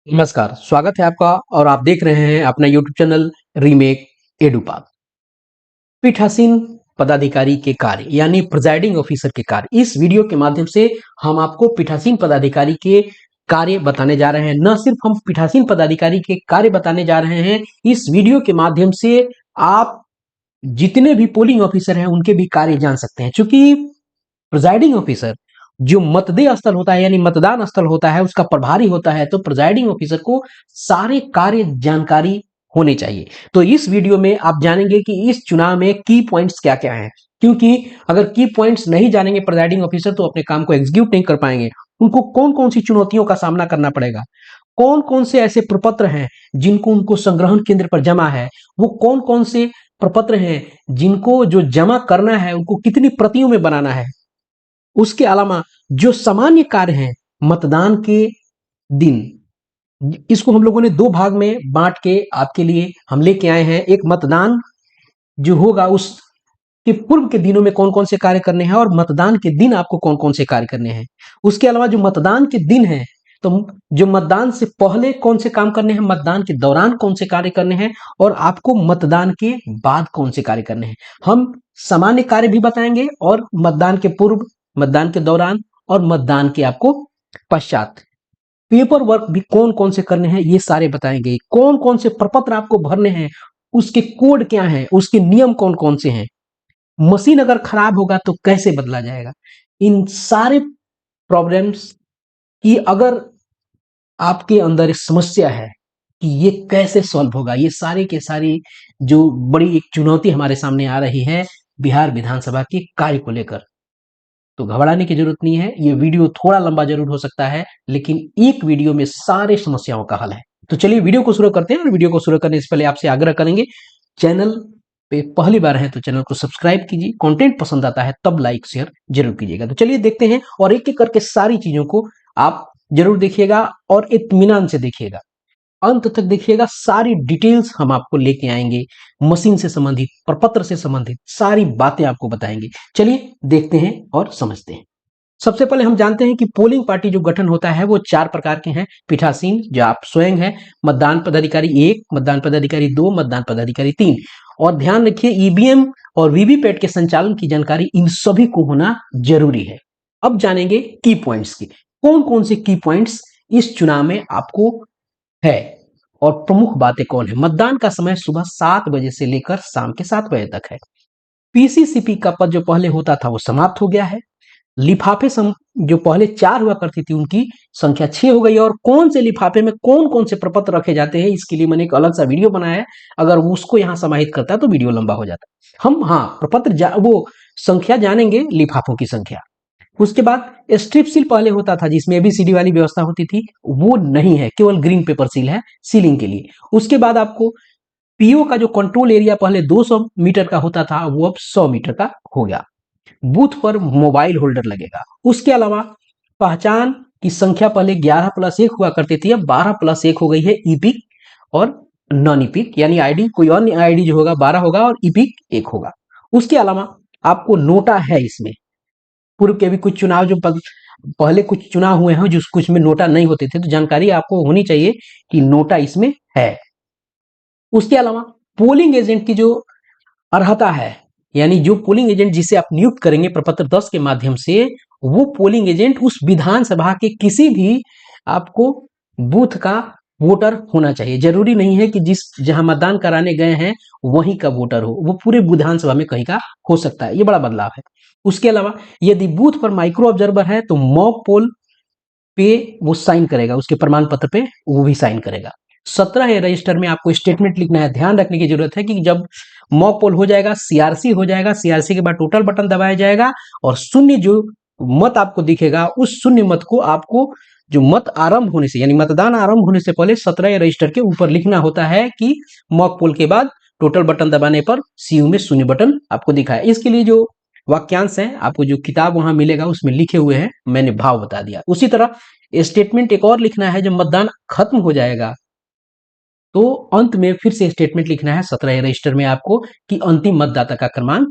नमस्कार, स्वागत है आपका और आप देख रहे हैं अपना यूट्यूब चैनल रीमेक एडुपाल। पीठासीन पदाधिकारी के कार्य यानी प्रिजाइडिंग ऑफिसर के कार्य, इस वीडियो के माध्यम से हम आपको पीठासीन पदाधिकारी के कार्य बताने जा रहे हैं। न सिर्फ हम पीठासीन पदाधिकारी के कार्य बताने जा रहे हैं, इस वीडियो के माध्यम से आप जितने भी पोलिंग ऑफिसर हैं उनके भी कार्य जान सकते हैं। चूंकि प्रिजाइडिंग ऑफिसर जो मतदेय स्थल होता है यानी मतदान स्थल होता है उसका प्रभारी होता है, तो प्रिजाइडिंग ऑफिसर को सारे कार्य जानकारी होने चाहिए। तो इस वीडियो में आप जानेंगे कि इस चुनाव में की पॉइंट्स क्या क्या हैं, क्योंकि अगर की पॉइंट्स नहीं जानेंगे प्रिजाइडिंग ऑफिसर तो अपने काम को एग्जीक्यूट नहीं कर पाएंगे। उनको कौन कौन सी चुनौतियों का सामना करना पड़ेगा, कौन कौन से ऐसे प्रपत्र हैं जिनको उनको संग्रहण केंद्र पर जमा है, वो कौन कौन से प्रपत्र हैं जिनको जो जमा करना है उनको कितनी प्रतियों में बनाना है। उसके अलावा जो सामान्य कार्य हैं मतदान के दिन, इसको हम लोगों ने दो भाग में बांट के आपके लिए हम लेके आए हैं। एक मतदान जो होगा उसके पूर्व के दिनों में कौन कौन से कार्य करने हैं और मतदान के दिन आपको कौन कौन से कार्य करने हैं। उसके अलावा जो मतदान के दिन है, तो जो मतदान से पहले कौन से काम करने हैं, मतदान के दौरान कौन से कार्य करने हैं और आपको मतदान के बाद कौन से कार्य करने हैं। हम सामान्य कार्य भी बताएंगे और मतदान के पूर्व, मतदान के दौरान और मतदान के आपको पश्चात पेपर वर्क भी कौन कौन से करने हैं ये सारे बताएंगे। कौन कौन से प्रपत्र आपको भरने हैं, उसके कोड क्या हैं, उसके नियम कौन कौन से हैं, मशीन अगर खराब होगा तो कैसे बदला जाएगा। इन सारे प्रॉब्लम्स की अगर आपके अंदर एक समस्या है कि ये कैसे सॉल्व होगा, ये सारी के सारी जो बड़ी एक चुनौती हमारे सामने आ रही है बिहार विधानसभा के कार्य को लेकर, तो घबराने की जरूरत नहीं है। ये वीडियो थोड़ा लंबा जरूर हो सकता है, लेकिन एक वीडियो में सारे समस्याओं का हल है। तो चलिए वीडियो को शुरू करते हैं। और वीडियो को शुरू करने से पहले आपसे आग्रह करेंगे, चैनल पे पहली बार है तो चैनल को सब्सक्राइब कीजिए, कंटेंट पसंद आता है तब लाइक शेयर जरूर कीजिएगा। तो चलिए देखते हैं और एक एक करके सारी चीजों को आप जरूर देखिएगा और इत्मीनान से देखिएगा, अंत तक देखिएगा। सारी डिटेल्स हम आपको लेके आएंगे, मशीन से संबंधित, प्रपत्र से संबंधित सारी बातें आपको बताएंगे। चलिए देखते हैं और समझते हैं। सबसे पहले हम जानते हैं कि पोलिंग पार्टी जो गठन होता है वो चार प्रकार के हैं। पीठासीन जो आप स्वयं है, मतदान पदाधिकारी 1, मतदान पदाधिकारी 2, मतदान पदाधिकारी 3। और ध्यान रखिए ईवीएम और वीवीपैट के संचालन की जानकारी इन सभी को होना जरूरी है। अब जानेंगे की पॉइंट्स की, कौन कौन से की पॉइंट्स इस चुनाव में आपको है और प्रमुख बातें कौन है। मतदान का समय सुबह 7 बजे से लेकर शाम के 7 बजे तक है। पीसीसीपी का पद जो पहले होता था वो समाप्त हो गया है। लिफाफे जो पहले 4 हुआ करती थी उनकी संख्या 6 हो गई है। और कौन से लिफाफे में कौन कौन से प्रपत्र रखे जाते हैं इसके लिए मैंने एक अलग सा वीडियो बनाया है, अगर उसको यहाँ समाहित करता है तो वीडियो लंबा हो जाता है। हम प्रपत्र वो संख्या जानेंगे, लिफाफों की संख्या। उसके बाद स्ट्रिप सील पहले होता था जिसमें एबीसीडी वाली व्यवस्था होती थी, वो नहीं है, केवल ग्रीन पेपर सील है सीलिंग के लिए। उसके बाद आपको पीओ का जो कंट्रोल एरिया पहले 200 मीटर का होता था वो अब 100 मीटर का हो गया। बूथ पर मोबाइल होल्डर लगेगा। उसके अलावा पहचान की संख्या पहले 11+1 हुआ करती थी, अब 12+1 हो गई है। ईपिक और नॉन ईपिक यानी आईडी, कोई अन्य आईडी जो होगा 12 होगा और ईपिक 1 होगा। उसके अलावा आपको नोटा है इसमें। पूर्व के भी कुछ चुनाव जो पहले कुछ चुनाव हुए हैं जो कुछ में नोटा नहीं होते थे, तो जानकारी आपको होनी चाहिए कि नोटा इसमें है। उसके अलावा पोलिंग एजेंट की जो अर्हता है, यानी जो पोलिंग एजेंट जिसे आप नियुक्त करेंगे प्रपत्र 10 के माध्यम से, वो पोलिंग एजेंट उस विधानसभा के किसी भी आपको बूथ का वोटर होना चाहिए। जरूरी नहीं है कि जहां मतदान कराने गए हैं वहीं का वोटर हो, वो पूरे विधानसभा में कहीं का हो सकता है। ये बड़ा बदलाव है। उसके अलावा यदि बूथ पर माइक्रो ऑब्जर्वर है तो मॉक पोल पे वो साइन करेगा, उसके प्रमाण पत्र पे वो भी साइन करेगा। 17 रजिस्टर में आपको स्टेटमेंट लिखना है। ध्यान रखने की जरूरत है कि जब मॉक पोल हो जाएगा, सीआरसी हो जाएगा, सीआरसी के बाद टोटल बटन दबाया जाएगा और शून्य जो मत आपको दिखेगा उस शून्य मत को आपको जो मत आरंभ होने से यानी मतदान आरंभ होने से पहले 17 रजिस्टर के ऊपर लिखना होता है कि मॉक पोल के बाद टोटल बटन दबाने पर सीयू में शून्य बटन आपको दिखाए। इसके लिए जो वाक्यांश है आपको जो किताब वहां मिलेगा उसमें लिखे हुए हैं, मैंने भाव बता दिया। उसी तरह स्टेटमेंट एक और लिखना है, जब मतदान खत्म हो जाएगा तो अंत में फिर से स्टेटमेंट लिखना है 17 रजिस्टर में आपको कि अंतिम मतदाता का क्रमांक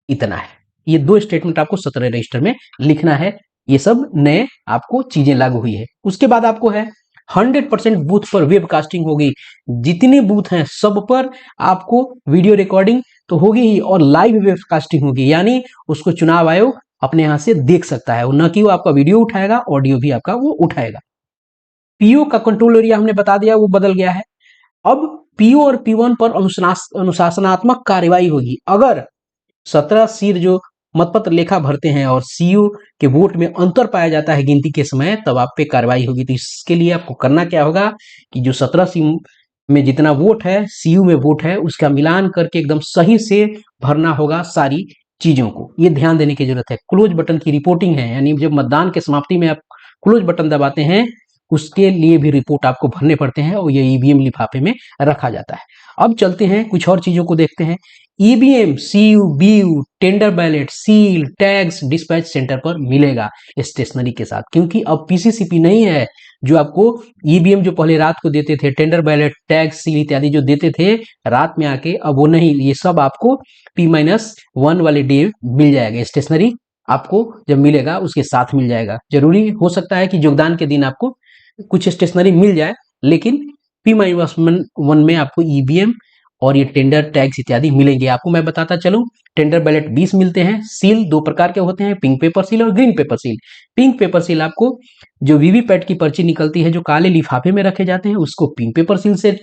इतना है। ये 2 स्टेटमेंट आपको 17 रजिस्टर में लिखना है। ये सब नए आपको चीजें लागू हुई है। उसके बाद आपको है 100% बूथ पर वेबकास्टिंग होगी। जितने बूथ हैं सब पर आपको वीडियो रिकॉर्डिंग तो होगी ही और लाइव वेबकास्टिंग होगी, यानी उसको चुनाव आयोग अपने यहां से देख सकता है, न कि वो आपका वीडियो उठाएगा, ऑडियो भी आपका वो उठाएगा। पीओ का कंट्रोल एरिया हमने बता दिया वो बदल गया है। अब पीओ और पी1 पर अनुशासनात्मक कार्रवाई होगी। अगर 17 सीट जो मतपत्र लेखा भरते हैं और सीयू के वोट में अंतर पाया जाता है गिनती के समय, तब आप पे कार्रवाई होगी। तो इसके लिए आपको करना क्या होगा कि जो 17 सी में जितना वोट है, सीयू में वोट है, उसका मिलान करके एकदम सही से भरना होगा सारी चीजों को। ये ध्यान देने की जरूरत है। क्लोज बटन की रिपोर्टिंग है, यानी जब मतदान के समाप्ति में आप क्लोज बटन दबाते हैं, उसके लिए भी रिपोर्ट आपको भरने पड़ते हैं और ये ईवीएम लिफाफे में रखा जाता है। अब चलते हैं कुछ और चीजों को देखते हैं। EVM, CU, BU, tender ballot, seal, tags dispatch centre पर मिलेगा स्टेशनरी के साथ, क्योंकि अब पीसीसीपी नहीं है। जो आपको ईवीएम जो पहले रात को देते थे, टेंडर बैलेट, टैग्स, सील इत्यादि जो देते थे रात में आके, अब वो नहीं। ये सब आपको P-1 वाले डे मिल जाएगा। स्टेशनरी आपको जब मिलेगा उसके साथ मिल जाएगा। जरूरी हो सकता है कि योगदान के दिन आपको कुछ स्टेशनरी मिल जाए, लेकिन P-1 में आपको ईवीएम और ये टेंडर टैग्स इत्यादि मिलेंगे। आपको मैं बताता चलूं, टेंडर बैलेट 20 मिलते हैं। सील दो प्रकार के होते हैं, पिंक पेपर सील और green pepper seal. Pink paper seal आपको जो वीवीपैट की पर्ची निकलती है, जो काले लिफाफे में रखे जाते हैं, उसको पिंक पेपर सील से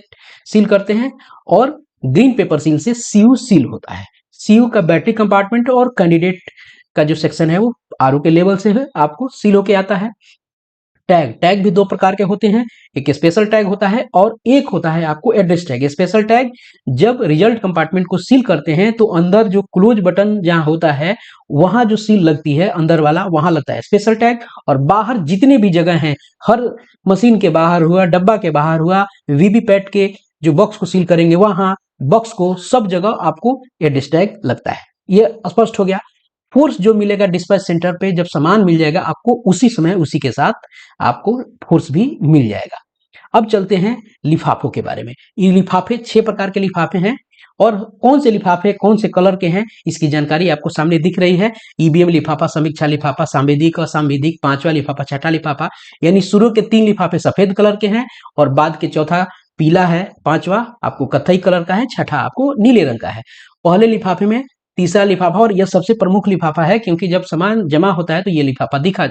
सील करते हैं, और ग्रीन पेपर सील से सीयू सील होता है। सीयू का बैटरी कंपार्टमेंट और कैंडिडेट का जो सेक्शन है वो आरओ के लेवल से है, आपको सील होके आता है। टैग, टैग भी दो प्रकार के होते हैं, एक स्पेशल टैग होता है और एक होता है आपको एड्रेस टैग। स्पेशल टैग जब रिजल्ट कंपार्टमेंट को सील करते हैं तो अंदर जो क्लोज बटन जहां होता है वहां जो सील लगती है अंदर वाला, वहां लगता है स्पेशल टैग। और बाहर जितने भी जगह हैं, हर मशीन के बाहर हुआ, डब्बा के बाहर हुआ, वीवीपैट के जो बॉक्स को सील करेंगे वहां, बॉक्स को सब जगह आपको एड्रेस टैग लगता है। ये स्पष्ट हो गया। फोर्स जो मिलेगा डिस्पैच सेंटर पे, जब सामान मिल जाएगा आपको उसी समय उसी के साथ आपको फोर्स भी मिल जाएगा। अब चलते हैं लिफाफों के बारे में। ये लिफाफे 6 प्रकार के लिफाफे हैं, और कौन से लिफाफे कौन से कलर के हैं इसकी जानकारी आपको सामने दिख रही है। ईवीएम लिफाफा, समीक्षा लिफाफा, सांवेदिक, असांवेदिक, 5वां लिफाफा, 6ठा लिफाफा। यानी शुरू के 3 लिफाफे सफेद कलर के हैं और बाद के चौथा पीला है, 5वां आपको कत्थई कलर का है, 6ठा आपको नीले रंग का है। पहले लिफाफे में तीसरा लिफाफा, और यह सबसे प्रमुख लिफाफा है क्योंकि जब सामान जमा होता है तो ये लिफाफा दिखा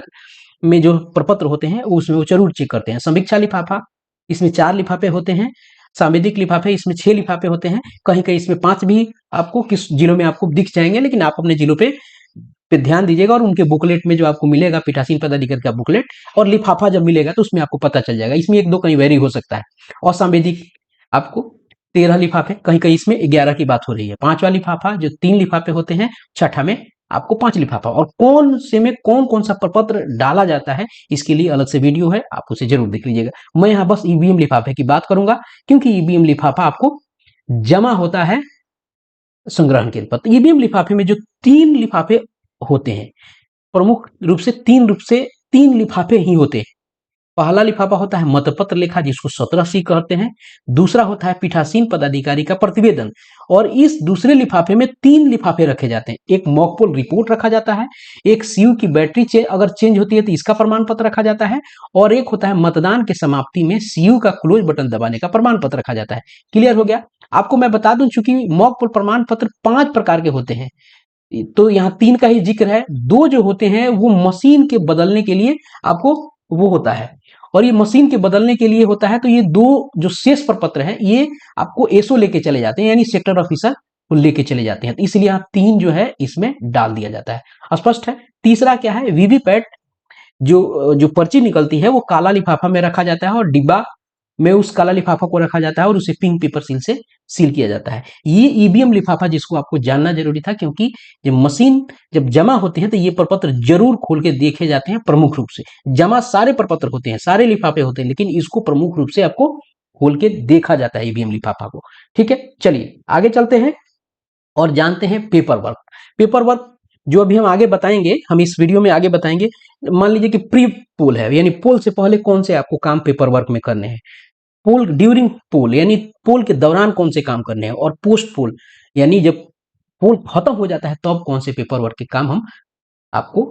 में जो प्रपत्र होते हैं उसमें वो जरूर चेक करते हैं। समीक्षा लिफाफा, इसमें 4 लिफाफे होते हैं। सांवेदिक लिफाफे, इसमें 6 लिफाफे होते हैं। कहीं कहीं इसमें 5 भी आपको किस जिलों में आपको दिख जाएंगे, लेकिन आप अपने जिलों पे ध्यान दीजिएगा और उनके बुकलेट में जो आपको मिलेगा पीठासीन पदाधिकारी का बुकलेट और लिफाफा जब मिलेगा तो उसमें आपको पता चल जाएगा। इसमें 1-2 कहीं वेरी हो सकता है। और सांवेदिक आपको 13 लिफाफे, कहीं कहीं इसमें 11 की बात हो रही है। 5वां लिफाफा जो 3 लिफाफे होते हैं, 6ठा में आपको 5 लिफाफा। और कौन से में कौन कौन सा प्रपत्र डाला जाता है इसके लिए अलग से वीडियो है, आप उसे जरूर देख लीजिएगा। मैं यहाँ बस ईवीएम लिफाफे की बात करूंगा क्योंकि ईवीएम लिफाफा आपको जमा होता है संग्रहण केंद्र पर। ईवीएम लिफाफे में जो 3 लिफाफे होते हैं, प्रमुख रूप से 3 लिफाफे ही होते हैं। पहला लिफाफा होता है मतपत्र लेखा, जिसको 17C कहते हैं। दूसरा होता है पीठासीन पदाधिकारी का प्रतिवेदन, और इस दूसरे लिफाफे में 3 लिफाफे रखे जाते हैं। एक मॉकपोल रिपोर्ट रखा जाता है, एक सीयू की बैटरी अगर चेंज होती है तो इसका प्रमाण पत्र रखा जाता है, और एक होता है मतदान के समाप्ति में सीयू का क्लोज बटन दबाने का प्रमाण पत्र रखा जाता है। क्लियर हो गया। आपको मैं बता दूं, चूंकि मॉकपोल प्रमाण पत्र 5 प्रकार के होते हैं, तो यहाँ 3 का ही जिक्र है। 2 जो होते हैं वो मशीन के बदलने के लिए आपको वो होता है, और ये मशीन के बदलने के लिए होता है। तो ये 2 जो शेष प्रपत्र है ये आपको एसओ लेके चले जाते हैं, यानी सेक्टर ऑफिसर को लेके चले जाते हैं। तो इसलिए यहाँ 3 जो है इसमें डाल दिया जाता है। स्पष्ट है। तीसरा क्या है, वीवीपैट जो पर्ची निकलती है वो काला लिफाफा में रखा जाता है और डिब्बा में उस काला लिफाफा को रखा जाता है और उसे पिंक पेपर सील से सील किया जाता है। ये ईवीएम लिफाफा जिसको आपको जानना जरूरी था, क्योंकि जब मशीन जब जमा होती है तो ये प्रपत्र जरूर खोल के देखे जाते हैं। प्रमुख रूप से जमा सारे प्रपत्र होते हैं, सारे लिफाफे होते हैं, लेकिन इसको प्रमुख रूप से आपको खोल के देखा जाता है ईवीएम लिफाफा को। ठीक है, चलिए आगे चलते हैं और जानते हैं पेपर वर्क। पेपर वर्क जो अभी हम आगे बताएंगे, हम इस वीडियो में आगे बताएंगे। मान लीजिए कि प्री पोल है, यानी पोल से पहले कौन से आपको काम पेपर वर्क में करने हैं। पोल ड्यूरिंग पोल, यानी पोल के दौरान कौन से काम करने हैं, और पोस्ट पोल यानी जब पोल खत्म हो जाता है तब कौन से पेपर वर्क के काम हम आपको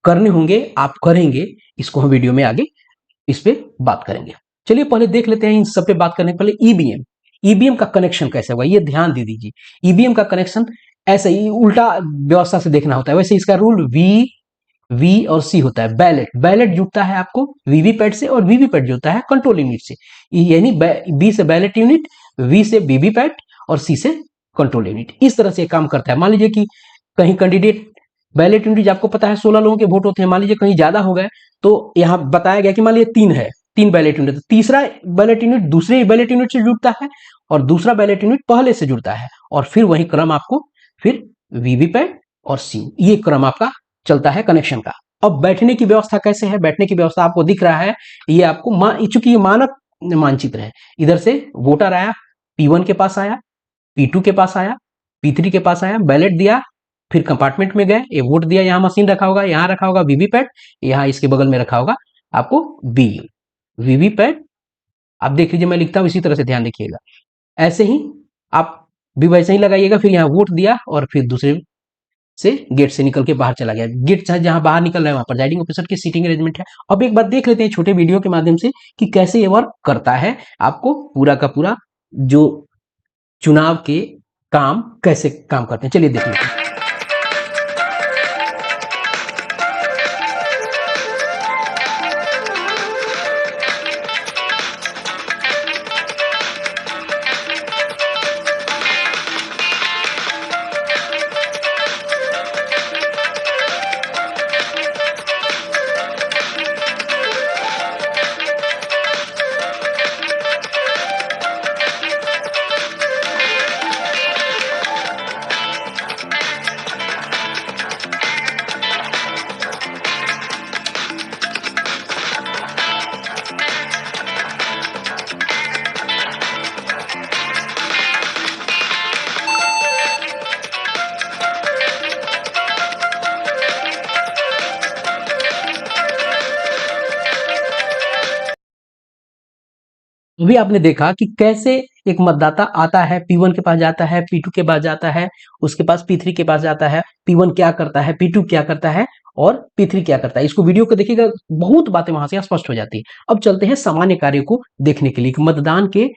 करने होंगे, आप करेंगे। इसको हम वीडियो में आगे इस पे बात करेंगे। चलिए पहले देख लेते हैं इन सब पे बात करने के पहले ईवीएम। ईवीएम का कनेक्शन कैसे हुआ ये ध्यान दे दीजिए। ईवीएम का कनेक्शन ऐसे ही उल्टा व्यवस्था से देखना होता है। वैसे इसका रूल वी और सी होता है। बैलेट बैलेट जुड़ता है आपको वीवीपैट से और वीवीपैट जुड़ता है कंट्रोल यूनिट से। यानी बी से बैलेट यूनिट, वी से वीवीपैट और सी से कंट्रोल यूनिट। इस तरह से काम करता है। मान लीजिए कि कहीं कैंडिडेट बैलेट यूनिट आपको पता है 16 लोगों के वोट होते हैं, मान लीजिए कहीं ज्यादा हो गए तो यहां बताया गया कि मान लीजिए 3 है, 3 बैलेट यूनिट, तो तीसरा बैलेट यूनिट दूसरे बैलेट यूनिट से जुड़ता है और दूसरा बैलेट यूनिट पहले से जुड़ता है और फिर वही क्रम आपको फिर वीवीपैट और सी, ये क्रम आपका चलता है कनेक्शन का। अब बैठने की व्यवस्था कैसे है? बैठने की व्यवस्था आपको दिख रहा है, ये आपको चूंकि ये मानक मानचित्र है, इधर से वोटर आया, P1 के पास आया, P2 के पास आया, P3 के पास आया, बैलेट दिया, फिर कंपार्टमेंट में गए, ये वोट दिया, यहाँ मशीन रखा होगा, यहाँ रखा होगा वीवीपैट, यहाँ इसके बगल में रखा होगा आपको बी वीवीपैट। आप देख लीजिए मैं लिखता हूं, इसी तरह से ध्यान रखिएगा। ऐसे ही आप भी वैसे ही लगाइएगा। फिर यहाँ वोट दिया और फिर दूसरे से गेट से निकल के बाहर चला गया। गेट से जहां बाहर निकल रहा है वहां प्रिजाइडिंग ऑफिसर की सीटिंग अरेंजमेंट है। अब एक बार देख लेते हैं छोटे वीडियो के माध्यम से कि कैसे ये वर्क करता है, आपको पूरा का पूरा जो चुनाव के काम कैसे काम करते हैं, चलिए देख लेते हैं। अभी आपने देखा कि कैसे एक मतदाता आता है, P1 के पास जाता है, P2 के पास जाता है, उसके पास P3 के पास जाता है, P1 क्या करता है, P2 क्या करता है और P3 क्या करता है। इसको वीडियो को देखिएगा, बहुत बातें वहां से स्पष्ट हो जाती है। अब चलते हैं सामान्य कार्यों को देखने के लिए कि मतदान के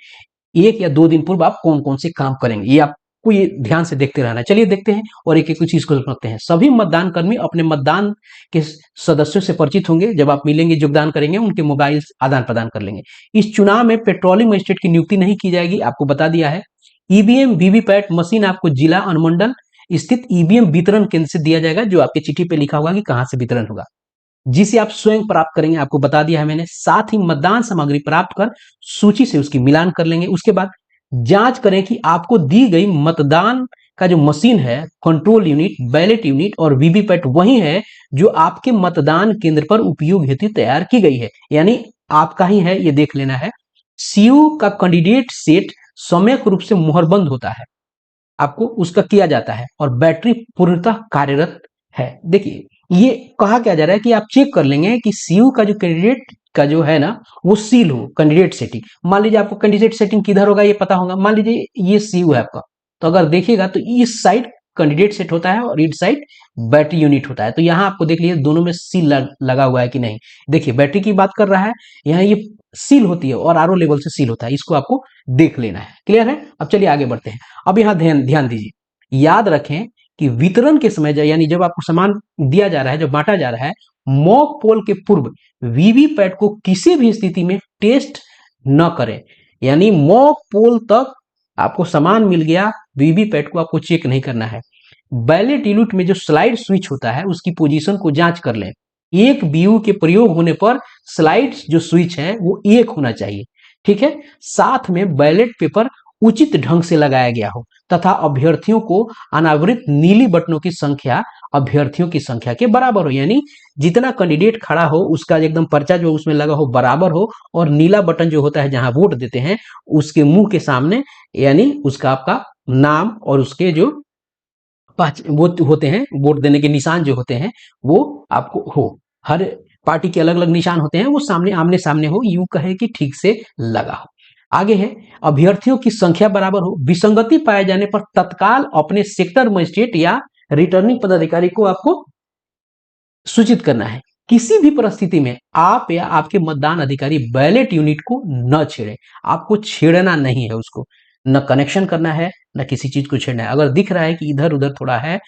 1 या 2 दिन पूर्व आप कौन कौन से काम करेंगे, ये आपको ये ध्यान से देखते रहना है। चलिए देखते हैं और एक एक चीज को समझते हैं। सभी मतदान कर्मी अपने मतदान के सदस्यों से परिचित होंगे। जब आप मिलेंगे, योगदान करेंगे, उनके मोबाइल आदान प्रदान कर लेंगे। इस चुनाव में पेट्रोलिंग मजिस्ट्रेट की नियुक्ति नहीं की जाएगी, आपको बता दिया है। ईवीएम वीवीपैट मशीन आपको जिला अनुमंडल स्थित ईवीएम वितरण केंद्र से दिया जाएगा, जो आपके चिट्ठी पे लिखा होगा कि कहां से वितरण होगा, जिसे आप स्वयं प्राप्त करेंगे, आपको बता दिया है मैंने। साथ ही मतदान सामग्री प्राप्त कर सूची से उसकी मिलान कर लेंगे। उसके बाद जांच करें कि आपको दी गई मतदान का जो मशीन है, कंट्रोल यूनिट, बैलेट यूनिट और वीवीपैट वही है जो आपके मतदान केंद्र पर उपयोग हेतु तैयार की गई है, यानी आपका ही है, ये देख लेना है। सीयू का कैंडिडेट सेट सम्यक रूप से मुहरबंद होता है, आपको उसका किया जाता है और बैटरी पूर्णतः कार्यरत है। देखिए ये कहा क्या जा रहा है कि आप चेक कर लेंगे कि सीयू का जो कैंडिडेट का जो है ना वो सील हो, कैंडिडेट सेटिंग। मान लीजिए आपको कैंडिडेट सेटिंग किधर होगा ये पता होगा, मान लीजिए ये सीयू है आपका, तो अगर देखिएगा तो इस साइड कैंडिडेट सेट होता है और इस साइड बैटरी यूनिट होता है। तो यहाँ आपको देख लीजिए दोनों में सील लगा हुआ है कि नहीं। देखिए बैटरी की बात कर रहा है, यहाँ ये सील होती है और आरओ लेवल से सील होता है, इसको आपको देख लेना है। क्लियर है? अब चलिए आगे बढ़ते हैं। अब यहाँ ध्यान दीजिए, याद रखें कि वितरण के समय यानी जब आपको सामान दिया जा रहा है, जब बांटा जा रहा है, मॉक पोल के पूर्व वीवीपैट को किसी भी स्थिति में टेस्ट न करें। यानी मॉक पोल तक आपको सामान मिल गया, वीवीपैट को आपको चेक नहीं करना है। बैलेट यूनिट में जो स्लाइड स्विच होता है उसकी पोजीशन को जांच कर लें। एक बीयू के प्रयोग होने पर स्लाइड जो स्विच है वो 1 होना चाहिए, ठीक है। साथ में बैलेट पेपर उचित ढंग से लगाया गया हो तथा अभ्यर्थियों को अनावृत नीली बटनों की संख्या अभ्यर्थियों की संख्या के बराबर हो, यानी जितना कैंडिडेट खड़ा हो उसका एकदम पर्चा जो उसमें लगा हो बराबर हो, और नीला बटन जो होता है जहां वोट देते हैं उसके मुंह के सामने, यानी उसका आपका नाम और उसके जो वो होते हैं वोट देने के निशान जो होते हैं वो आपको हो। हर पार्टी के अलग अलग निशान होते हैं, वो सामने आमने सामने हो, यूं कहे कि ठीक से लगा हो। आगे है अभ्यर्थियों की संख्या बराबर हो। विसंगति पाए जाने पर तत्काल अपने सेक्टर मजिस्ट्रेट या रिटर्निंग पदाधिकारी को आपको सूचित करना है। किसी भी परिस्थिति में आप या आपके मतदान अधिकारी बैलेट यूनिट को न छेड़े। आपको छेड़ना नहीं है उसको, न कनेक्शन करना है, न किसी चीज को छेड़ना है। अगर दिख रहा है कि इधर उधर थोड़ा है,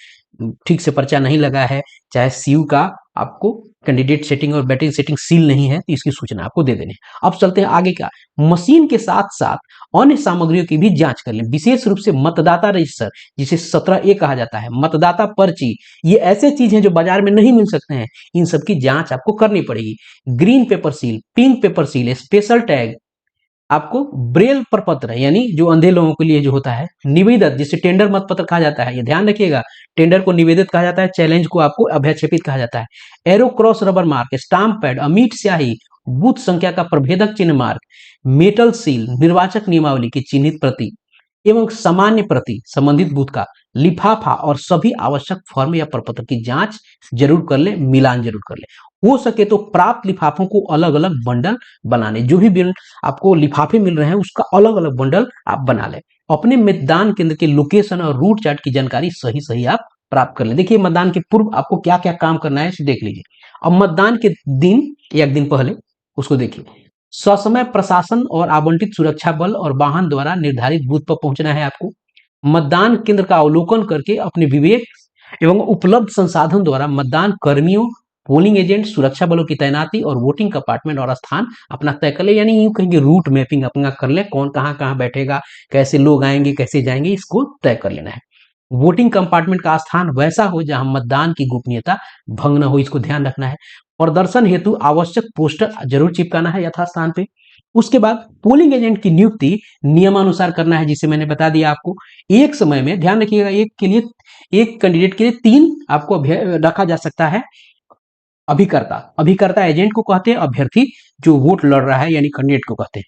ठीक से पर्चा नहीं लगा है, चाहे सीयू का आपको कैंडिडेट सेटिंग और बैटरी सेटिंग सील नहीं है, तो इसकी सूचना आपको दे देनी है। अब चलते हैं आगे का। मशीन के साथ साथ अन्य सामग्रियों की भी जांच कर लें, विशेष रूप से मतदाता रजिस्टर, जिसे 17A कहा जाता है, मतदाता पर्ची। ये ऐसे चीज हैं जो बाजार में नहीं मिल सकते हैं, इन सब की जांच आपको करनी पड़ेगी। Green pepper seal, pink paper seal, special tag, आपको ब्रेल प्रपत्र यानी जो अंधे लोगों के लिए जो होता है, निवेदक जिसे टेंडर मत पत्र कहा जाता है, ये ध्यान रखिएगा, टेंडर को निवेदित कहा जाता है, चैलेंज को आपको अभ्यक्षेपित कहा जाता है। Arrow cross rubber mark, stamp pad, अमीट स्याही, बूथ संख्या का प्रभेदक चिन्ह मार्क, मेटल सील, निर्वाचक नियमावली की चिन्हित प्रति एवं सामान्य प्रति संबंधित बूथ का, लिफाफा और सभी आवश्यक फॉर्म या प्रपत्र की जांच जरूर कर ले, मिलान जरूर कर ले। हो सके तो प्राप्त लिफाफों को अलग अलग बंडल बनाने, जो भी बिल आपको लिफाफे मिल रहे हैं उसका अलग अलग बंडल आप बना लें। अपने मतदान केंद्र के लोकेशन और रूट चार्ट की जानकारी सही सही आप प्राप्त कर लें। देखिए मतदान के पूर्व आपको क्या क्या काम करना है देख लीजिए। अब मतदान के दिन, एक दिन पहले उसको देखिए। ससमय प्रशासन और आवंटित सुरक्षा बल और वाहन द्वारा निर्धारित बूथ पर पहुंचना है आपको। मतदान केंद्र का अवलोकन करके अपने विवेक एवं उपलब्ध संसाधन द्वारा मतदान कर्मियों, पोलिंग एजेंट, सुरक्षा बलों की तैनाती और वोटिंग कंपार्टमेंट और स्थान अपना तय कर ले, यानी यूं कहेंगे रूट मैपिंग अपना कर ले, कौन कहाँ कहाँ बैठेगा, कैसे लोग आएंगे, कैसे जाएंगे, इसको तय कर लेना है। वोटिंग कंपार्टमेंट का स्थान वैसा हो जहां मतदान की गोपनीयता भंग न हो, इसको ध्यान रखना है। प्रदर्शन हेतु आवश्यक पोस्टर जरूर चिपकाना है यथास्थान पे। उसके बाद पोलिंग एजेंट की नियुक्ति नियमानुसार करना है, जिसे मैंने बता दिया आपको। एक समय में ध्यान रखिएगा, एक कैंडिडेट के लिए 3 आपको रखा जा सकता है अभिकर्ता। अभिकर्ता एजेंट को कहते हैं, अभ्यर्थी जो वोट लड़ रहा है यानी कैंडिडेट को कहते हैं।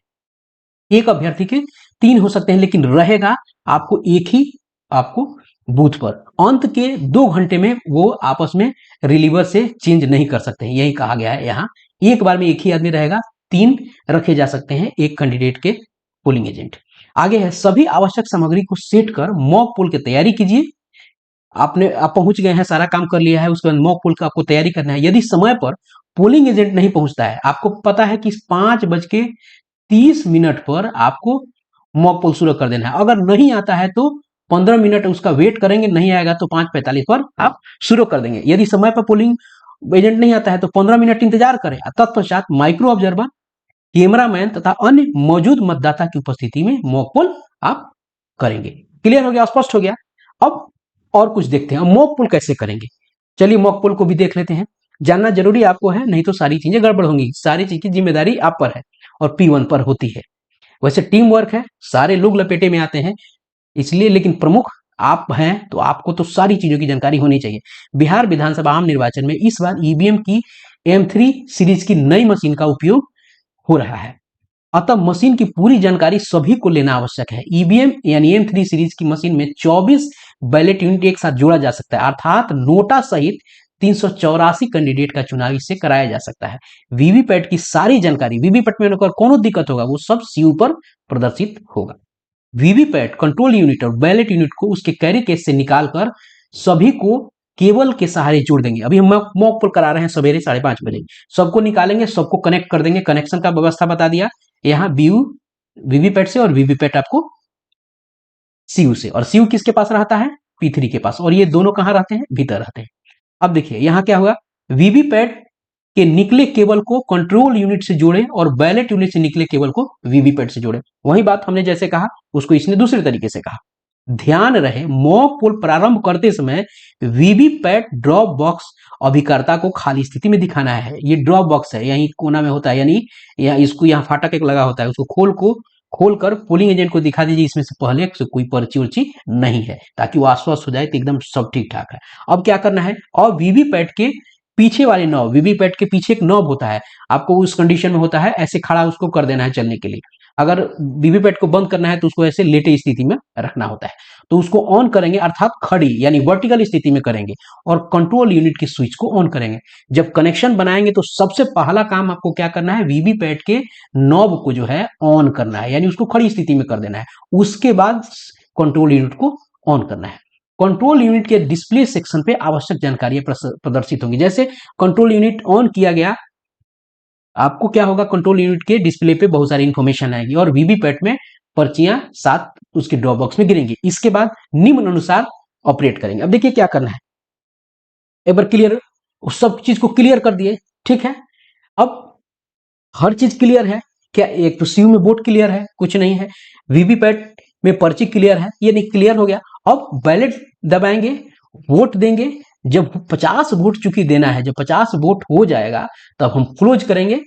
एक अभ्यर्थी के 3 हो सकते हैं, लेकिन रहेगा आपको एक ही आपको बूथ पर। अंत के 2 घंटे में वो आपस में रिलीवर से चेंज नहीं कर सकते हैं, यही कहा गया है यहाँ। एक बार में एक ही आदमी रहेगा, 3 रखे जा सकते हैं एक कैंडिडेट के पोलिंग एजेंट। आगे है, सभी आवश्यक सामग्री को सेट कर मॉक पोल की तैयारी कीजिए। आप पहुंच गए हैं, सारा काम कर लिया है, उसके बाद मॉक पोल का आपको तैयारी करना है। यदि समय पर पोलिंग एजेंट नहीं पहुंचता है, आपको पता है कि 5:30 पर आपको मॉक पोल शुरू कर देना है। अगर नहीं आता है तो 15 मिनट उसका वेट करेंगे, नहीं आएगा तो 5:45 पर आप शुरू कर देंगे। यदि समय पर पोलिंग एजेंट नहीं आता है तो 15 मिनट इंतजार करें। तत्पश्चात माइक्रो ऑब्जर्वर, कैमरामैन तथा अन्य मौजूद मतदाता की उपस्थिति में मॉक पोल आप करेंगे। क्लियर हो गया, स्पष्ट हो गया। अब और कुछ देखते हैं, मॉक पोल कैसे करेंगे। चलिए मॉक पोल को भी देख लेते हैं। जानना जरूरी आपको है, नहीं तो सारी चीजें गड़बड़ होंगी। सारी चीज की जिम्मेदारी आप पर है और P1 पर होती है। वैसे टीम वर्क है, सारे लोग लपेटे में आते हैं इसलिए, लेकिन प्रमुख आप हैं तो आपको तो सारी चीजों की जानकारी होनी चाहिए। बिहार विधानसभा आम निर्वाचन में इस बार ईवीएम की M3 सीरीज की नई मशीन का उपयोग हो रहा है, अतः मशीन की पूरी जानकारी सभी को लेना आवश्यक है। ईवीएम यानी M3 सीरीज की मशीन में 24 बैलेट यूनिट एक साथ जोड़ा जा सकता है, अर्थात नोटा सहित 384 कैंडिडेट का चुनाव इससे कराया जा सकता है। वीवीपैट की सारी जानकारी, वीवीपैट में अगर कोनो दिक्कत होगा वो सब सीयू पर प्रदर्शित होगा। वीवीपैट कंट्रोल यूनिट और बैलेट यूनिट को उसके कैरी केस से निकालकर सभी को केबल के सहारे जोड़ देंगे। अभी हम मॉक पोल करा रहे हैं सवेरे 5:30 बजे, सबको निकालेंगे, सबको कनेक्ट कर देंगे। कनेक्शन का व्यवस्था बता दिया, यहाँ बीयू वीवीपैट से और वीवीपैट आपको सीयू से, और सीयू किसके पास रहता है, P3 के पास, और ये दोनों कहां रहते हैं, भीतर रहते हैं। अब देखिए यहाँ क्या होगा, वीवीपैट के निकले केबल को कंट्रोल यूनिट से जोड़े और बैलेट यूनिट से निकले केबल को वीवीपैट से जोड़े। वही बात हमने जैसे कहा उसको इसने दूसरे तरीके से कहा। ध्यान रहे, मॉक पोल प्रारंभ करते समय वीवीपैट ड्रॉप बॉक्स अभिकर्ता को खाली स्थिति में दिखाना है। ये ड्रॉप बॉक्स है, यही कोना में होता है, यानी इसको यहाँ फाटक एक लगा होता है, उसको खोलकर पोलिंग एजेंट को दिखा दीजिए इसमें से पहले से कोई पर्ची उर्ची नहीं है, ताकि वो आश्वस्त हो जाए कि एकदम सब ठीक ठाक है। अब क्या करना है, और वीवीपैट के पीछे वाले नॉब, वीवीपैट के पीछे एक नॉब होता है, आपको उस कंडीशन में होता है ऐसे खड़ा उसको कर देना है चलने के लिए। अगर वीवीपैट को बंद करना है तो उसको ऐसे लेटे स्थिति में रखना होता है, तो उसको ऑन करेंगे, अर्थात खड़ी यानी वर्टिकल स्थिति में करेंगे, और कंट्रोल यूनिट की स्विच को ऑन करेंगे। जब कनेक्शन बनाएंगे तो सबसे पहला काम आपको क्या करना है, वीवीपैट के नॉब को जो है ऑन करना है, यानी उसको खड़ी स्थिति में कर देना है। उसके बाद कंट्रोल यूनिट को ऑन करना है। कंट्रोल यूनिट के डिस्प्ले सेक्शन पे आवश्यक जानकारियां प्रदर्शित होंगी। जैसे कंट्रोल यूनिट ऑन किया गया, आपको क्या होगा, कंट्रोल यूनिट के डिस्प्ले पे बहुत सारी इंफॉर्मेशन आएगी और वीवीपैट में पर्चियां साथ उसके ड्रॉप बॉक्स में गिरेंगी। इसके बाद निम्न अनुसार ऑपरेट करेंगे। अब देखिए क्या करना है, एक बार क्लियर, सब चीज को क्लियर कर दिए, ठीक है। अब हर चीज क्लियर है क्या? एक तो सीयू में बोर्ड क्लियर है, कुछ नहीं है, वीवीपैट में पर्ची क्लियर है, ये नहीं क्लियर हो गया। अब बैलेट दबाएंगे, वोट देंगे। जब 50 वोट चूंकि देना है, जब 50 वोट हो जाएगा तब हम क्लोज करेंगे।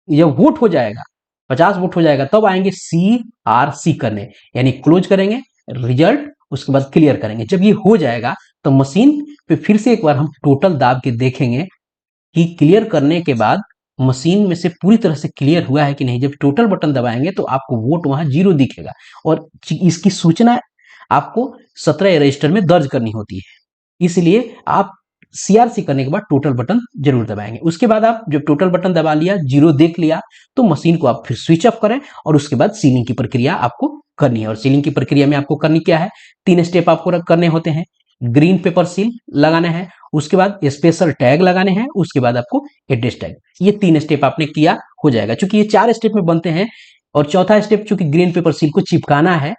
जब वोट हो जाएगा, 50 वोट हो जाएगा, तब आएंगे CRC करने, यानी क्लोज करेंगे रिजल्ट, उसके बाद क्लियर करेंगे। जब ये हो जाएगा तो मशीन पे फिर से एक बार हम टोटल दाब के देखेंगे कि क्लियर करने के बाद मशीन में से पूरी तरह से क्लियर हुआ है कि नहीं। जब टोटल बटन दबाएंगे तो आपको वोट वहां 0 दिखेगा और इसकी सूचना आपको 17 रजिस्टर में दर्ज करनी होती है। इसलिए आप CRC करने के बाद टोटल बटन जरूर दबाएंगे। उसके बाद आप जब टोटल बटन दबा लिया, 0 देख लिया, तो मशीन को आप फिर स्विच ऑफ करें और उसके बाद सीलिंग की प्रक्रिया आपको करनी है। और सीलिंग की प्रक्रिया में आपको करनी क्या है, 3 स्टेप आपको करने होते हैं। ग्रीन पेपर सील लगाना है, उसके बाद स्पेशल टैग लगाने हैं, उसके बाद आपको एड्रेस टैग। ये 3 स्टेप आपने किया हो जाएगा। चूंकि ये 4 स्टेप में बनते हैं और चौथा स्टेप चूंकि ग्रीन पेपर सील को चिपकाना है,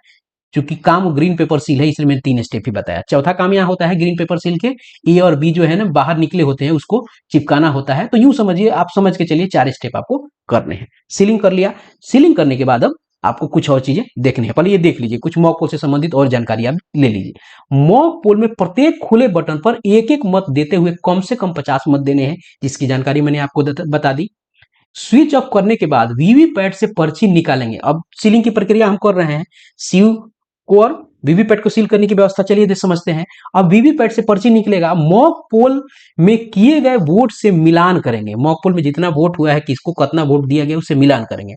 चूंकि काम ग्रीन पेपर सील है इसलिए मैंने 3 स्टेप ही बताया। चौथा काम यहाँ होता है ग्रीन पेपर सील के ए और बी जो है ना बाहर निकले होते हैं, उसको चिपकाना होता है। तो यूं समझिए, आप समझ के चलिए 4 स्टेप आपको करने हैं। सीलिंग कर लिया, सीलिंग करने के बाद अब आपको कुछ और चीजें देखनी है। पहले ये देख लीजिए, कुछ मॉक पोल से संबंधित और जानकारी आप ले लीजिए। मॉक पोल में प्रत्येक खुले बटन पर एक एक मत देते हुए कम से कम 50 मत देने हैं, जिसकी जानकारी मैंने आपको बता दी। स्विच ऑफ करने के बाद वीवीपैट से पर्ची निकालेंगे। अब सीलिंग की प्रक्रिया हम कर रहे हैं, सीयू को और वीवीपैट को सील करने की व्यवस्था चलिए समझते हैं। अब वीवीपैट से पर्ची निकलेगा, मॉक पोल में किए गए वोट से मिलान करेंगे। मॉक पोल में जितना वोट हुआ है, किसको कितना वोट दिया गया, उससे मिलान करेंगे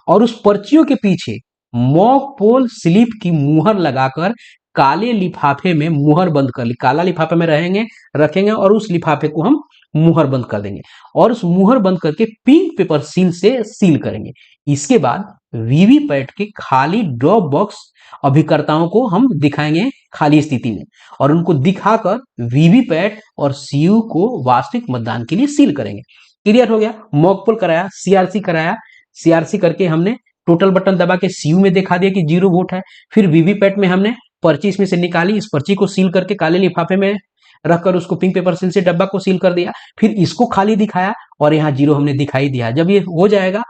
और उस पर्चियों के पीछे मॉक पोल स्लिप की मुहर लगाकर काले लिफाफे में मुहर बंद कर ली। काला लिफाफे में रहेंगे, रखेंगे और उस लिफाफे को हम मुहर बंद कर देंगे और उस मुहर बंद करके पिंक पेपर सील से सील करेंगे। इसके बाद वीवीपैट के खाली ड्रॉप बॉक्स अभिकर्ताओं को हम दिखाएंगे खाली स्थिति में और उनको दिखाकर वीवीपैट और सीयू को वास्तविक मतदान के लिए सील करेंगे। क्लियर हो गया? मॉक पोल कराया, CRC कराया, CRC करके हमने टोटल बटन दबा के सीयू में दिखा दिया कि 0 वोट है। फिर वीवीपैट में हमने पर्ची इसमें से निकाली, इस पर्ची को सील करके काले लिफाफे में रखकर उसको पिंक पेपर सील से डब्बा को सील कर दिया। फिर इसको खाली दिखाया और यहाँ 0 हमने दिखाई दिया। जब ये हो जाएगा,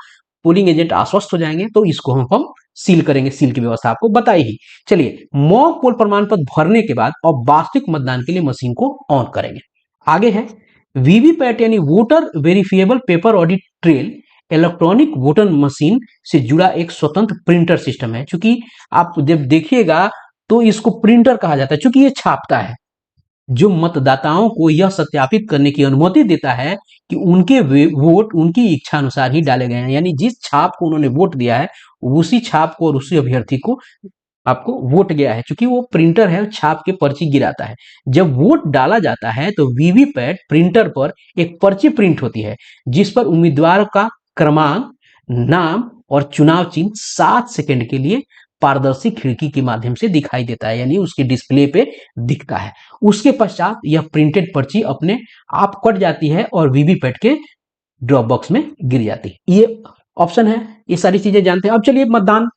पोलिंग एजेंट आश्वस्त हो जाएंगे, तो इसको हम सील करेंगे। सील की व्यवस्था आपको बताई ही। चलिए, मॉक पोल प्रमाण पत्र भरने के बाद अब वास्तविक मतदान के लिए मशीन को ऑन करेंगे। आगे है वीवीपैट यानी voter verifiable paper audit trail, electronic voter machine से जुड़ा एक स्वतंत्र प्रिंटर सिस्टम है। चूंकि आप जब देखिएगा तो इसको प्रिंटर कहा जाता है, चूंकि ये छापता है, जो मतदाताओं को यह सत्यापित करने की अनुमति देता है कि उनके वोट उनकी इच्छा अनुसार ही डाले गए हैं। यानी जिस छाप को उन्होंने वोट दिया है, उसी छाप को और उसी अभ्यर्थी को आपको वोट गया है। क्योंकि वो प्रिंटर है, छाप के पर्ची गिराता है। जब वोट डाला जाता है तो वीवीपैट प्रिंटर पर एक पर्ची प्रिंट होती है, जिस पर उम्मीदवार का क्रमांक, नाम और चुनाव चिन्ह 7 सेकंड के लिए पारदर्शी खिड़की के माध्यम से दिखाई देता है, यानी उसके डिस्प्ले पे दिखता है। उसके पश्चात यह प्रिंटेड पर्ची अपने आप कट जाती है और वीवीपैट के ड्रॉप बॉक्स में गिर जाती है। ये ऑप्शन है, ये सारी चीजें जानते हैं। अब चलिए, मतदान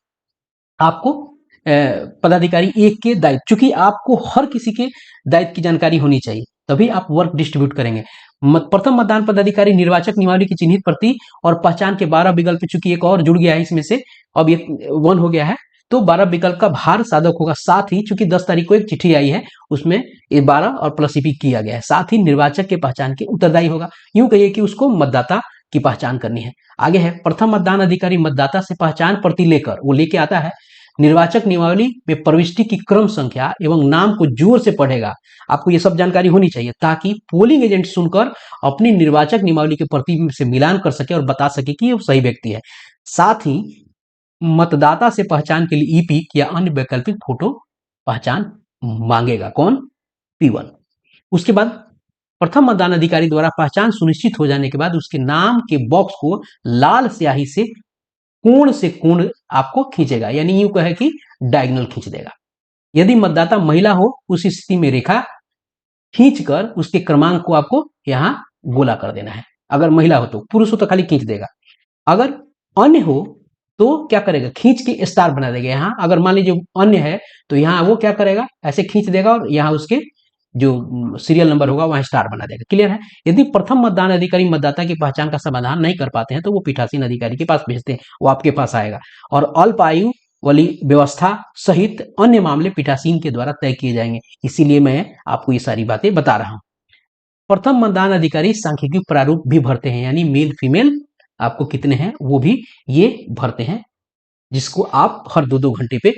आपको पदाधिकारी एक के दायित्व, चूंकि आपको हर किसी के दायित्व की जानकारी होनी चाहिए, तभी आप वर्क डिस्ट्रीब्यूट करेंगे। प्रथम मतदान पदाधिकारी निर्वाचक नियमावली की चिन्हित प्रति और पहचान के 12 विकल्प, चूंकि एक और जुड़ गया है इसमें से, अब ये 1 हो गया है, तो 12 विकल्प का भार साधक होगा। साथ ही चूंकि 10 तारीख को एक चिट्ठी आई है, उसमें ये 12 और प्लस ईपी किया गया है। साथ ही निर्वाचक के पहचान के उत्तरदायी होगा। यूं कहिए कि उसको मतदाता की पहचान करनी है। आगे है प्रथम मतदान अधिकारी मतदाता से पहचान प्रति लेकर, वो लेके आता है, निर्वाचक नियमावली में प्रविष्टि की क्रम संख्या एवं नाम को जोर से पढ़ेगा। आपको ये सब जानकारी होनी चाहिए ताकि पोलिंग एजेंट सुनकर अपनी निर्वाचक नियमावली के प्रति से मिलान कर सके और बता सके कि ये सही व्यक्ति है। साथ ही मतदाता से पहचान के लिए ईपिक या अन्य वैकल्पिक फोटो पहचान मांगेगा। कौन? P1। उसके बाद प्रथम मतदान अधिकारी द्वारा पहचान सुनिश्चित हो जाने के बाद उसके नाम के बॉक्स को लाल स्याही से कोण आपको खींचेगा, यानी यूं कहे कि डायगोनल खींच देगा। यदि मतदाता महिला हो उस स्थिति में रेखा खींचकर उसके क्रमांक को आपको यहाँ गोला कर देना है। अगर महिला हो तो, पुरुष हो तो खाली खींच देगा। अगर अन्य हो तो क्या करेगा, खींच के स्टार बना देगा। यहाँ अगर मान लीजिए अन्य है तो यहाँ वो क्या करेगा, ऐसे खींच देगा और यहाँ उसके जो सीरियल नंबर होगा वहां स्टार बना देगा। क्लियर है। यदि प्रथम मतदान अधिकारी मतदाता की पहचान का समाधान नहीं कर पाते हैं तो वो पीठासीन अधिकारी के पास भेजते हैं, वो आपके पास आएगा। और अल्प आयु वाली व्यवस्था सहित अन्य मामले पीठासीन के द्वारा तय किए जाएंगे। इसीलिए मैं आपको ये सारी बातें बता रहा हूं। प्रथम मतदान अधिकारी सांख्यिकीय प्रारूप भी भरते हैं, यानी मेल फीमेल आपको कितने हैं वो भी ये भरते हैं, जिसको आप हर 2-2 घंटे पे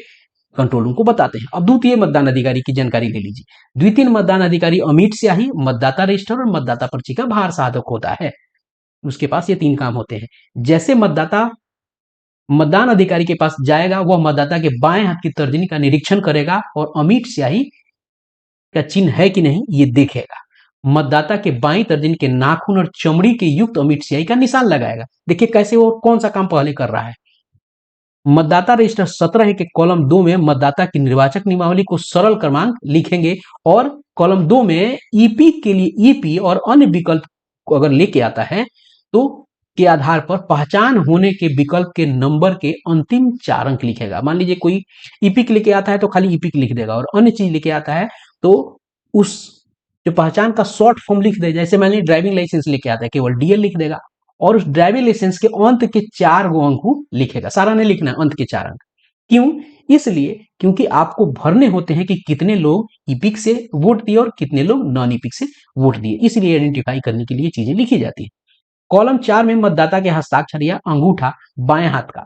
कंट्रोल रूम को बताते हैं। अब द्वितीय मतदान अधिकारी की जानकारी ले लीजिए। द्वितीय मतदान अधिकारी अमिट स्याही, मतदाता रजिस्टर और मतदाता पर्ची का भार साधक होता है। उसके पास ये 3 काम होते हैं। जैसे मतदाता मतदान अधिकारी के पास जाएगा, वह मतदाता के बाएं हाथ की तर्जनी का निरीक्षण करेगा और अमिट स्याही का चिन्ह है कि नहीं ये देखेगा। मतदाता के बाईं तर्जनी के नाखून और चमड़ी के युक्त अमिट स्याही का निशान लगाएगा। देखिए कैसे वो कौन सा काम पहले कर रहा है। मतदाता रजिस्टर 17 के कॉलम 2 में मतदाता की निर्वाचक नियमावली को सरल क्रमांक लिखेंगे और कॉलम 2 में ईपी के लिए ईपी और अन्य विकल्प को अगर लेके आता है तो के आधार पर पहचान होने के विकल्प के नंबर के अंतिम 4 अंक लिखेगा। मान लीजिए कोई ईपिक लेके आता है तो खाली ईपिक लिख देगा, और अन्य चीज लेके आता है तो उस जो पहचान का शॉर्ट फॉर्म लिख दे। जैसे मान लीजिए ड्राइविंग लाइसेंस लेके आता है, केवल डीएल लिख देगा और उस ड्राइविंग लाइसेंस के अंत के 4 अंक को लिखेगा। सारा नहीं लिखना, अंत के 4 अंक। क्यों? इसलिए क्योंकि आपको भरने होते हैं कि कितने लोग ईपिक से वोट दिए और कितने लोग नॉन ईपिक से वोट दिए, इसलिए आइडेंटिफाई करने के लिए चीजें लिखी जाती है। कॉलम 4 में मतदाता के हस्ताक्षर या अंगूठा बाएं हाथ का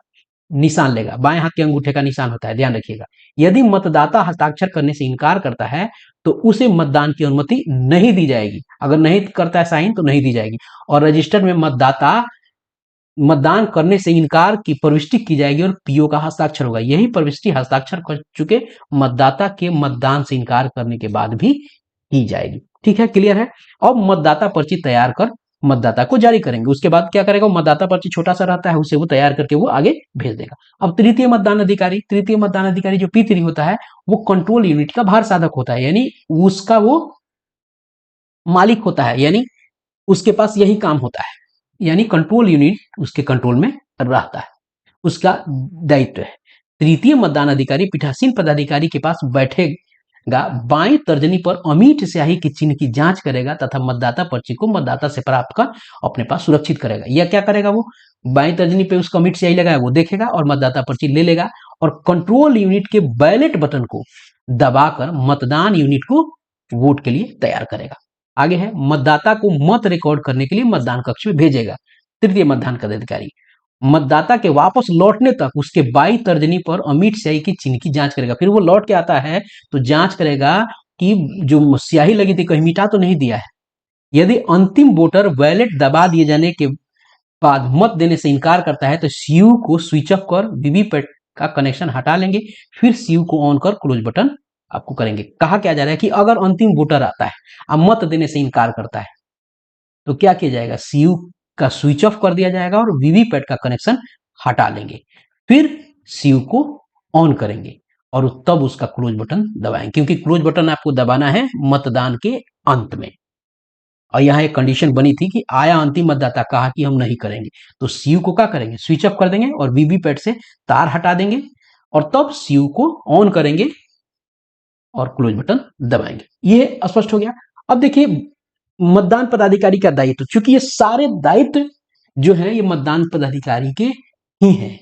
निशान लेगा। बाएं हाथ के अंगूठे का निशान होता है, ध्यान रखिएगा। यदि मतदाता हस्ताक्षर करने से इनकार करता है तो उसे मतदान की अनुमति नहीं दी जाएगी। अगर नहीं करता है साइन तो नहीं दी जाएगी। और रजिस्टर में मतदाता मतदान करने से इनकार की प्रविष्टि की जाएगी और पीओ का हस्ताक्षर होगा। यही प्रविष्टि हस्ताक्षर कर चुके मतदाता के मतदान से इनकार करने के बाद भी की जाएगी। ठीक है, क्लियर है। अब मतदाता पर्ची तैयार कर मतदाता को जारी करेंगे। उसके बाद क्या करेगा, मतदाता पर्ची छोटा सा रहता है, उसे वो तैयार करके वो आगे भेज देगा। अब तृतीय मतदान अधिकारी जो P3 होता है वो कंट्रोल यूनिट का भार साधक होता है, यानी उसका वो मालिक होता है, यानी उसके पास यही काम होता है, यानी कंट्रोल यूनिट उसके कंट्रोल में रहता है, उसका दायित्व है। तृतीय मतदान अधिकारी पीठासीन पदाधिकारी के पास बैठेगा, बाएं तर्जनी पर अमिट स्याही के चिन्ह की जांच करेगा तथा मतदाता पर्ची को मतदाता से प्राप्त कर अपने पास सुरक्षित करेगा। यह क्या करेगा, वो बाएं तर्जनी पे उसका अमिट स्याही लगा है वो देखेगा और मतदाता पर्ची ले लेगा और कंट्रोल यूनिट के बैलेट बटन को दबाकर मतदान यूनिट को वोट के लिए तैयार करेगा। आगे है, मतदाता को मत रिकॉर्ड करने के लिए मतदान कक्ष में भेजेगा। तृतीय मतदान पदाधिकारी मतदाता के वापस लौटने तक उसके बाईं तर्जनी पर अमिट स्याही की चिन्ह की जांच करेगा। फिर वो लौट के आता है तो जांच करेगा कि जो स्याही लगी थी कहीं मिटा तो नहीं दिया है। यदि अंतिम वोटर बैलेट दबा दिए जाने के बाद मत देने से इनकार करता है तो सीयू को स्विच ऑफ कर वीवीपैट का कनेक्शन हटा लेंगे, फिर सीयू को ऑन कर क्लोज बटन आपको करेंगे। कहा क्या जा रहा है कि अगर अंतिम वोटर आता है अब मत देने से इनकार करता है तो क्या किया जाएगा, सीयू का स्विच ऑफ कर दिया जाएगा और वीवीपैट का कनेक्शन हटा लेंगे, फिर सीयू को ऑन करेंगे और तब उसका क्लोज बटन दबाएंगे, क्योंकि क्लोज बटन आपको दबाना है मतदान के अंत में। और यहाँ एक कंडीशन बनी थी कि आया अंतिम मतदाता, कहा कि हम नहीं करेंगे, तो सीयू को क्या करेंगे, स्विच ऑफ कर देंगे और वीवीपैट से तार हटा देंगे और तब सीयू को ऑन करेंगे और क्लोज बटन दबाएंगे। ये स्पष्ट हो गया। अब देखिए मतदान पदाधिकारी का दायित्व, चूंकि ये सारे दायित्व जो है ये मतदान पदाधिकारी के ही हैं,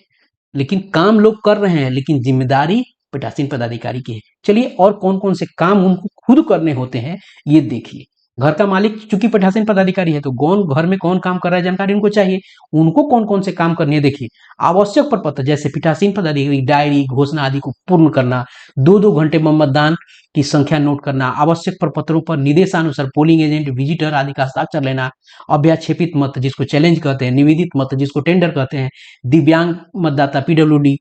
लेकिन काम लोग कर रहे हैं, लेकिन जिम्मेदारी पीठासीन पदाधिकारी की है। चलिए और कौन कौन से काम उनको खुद करने होते हैं ये देखिए। घर का मालिक चूंकि पीठासीन पदाधिकारी है तो कौन घर में कौन काम कर रहा है जानकारी उनको चाहिए। उनको कौन कौन से काम करने देखिए। आवश्यक प्रपत्र जैसे पीठासीन पदाधिकारी डायरी घोषणा आदि को पूर्ण करना, 2-2 घंटे में मतदान की संख्या नोट करना, आवश्यक प्रपत्रों पर निर्देशानुसार पोलिंग एजेंट विजिटर आदि का हस्ताक्षर लेना, अभ्याक्षेपित मत जिसको चैलेंज कहते हैं, निवेदित मत जिसको टेंडर कहते हैं, दिव्यांग मतदाता पीडब्ल्यूडी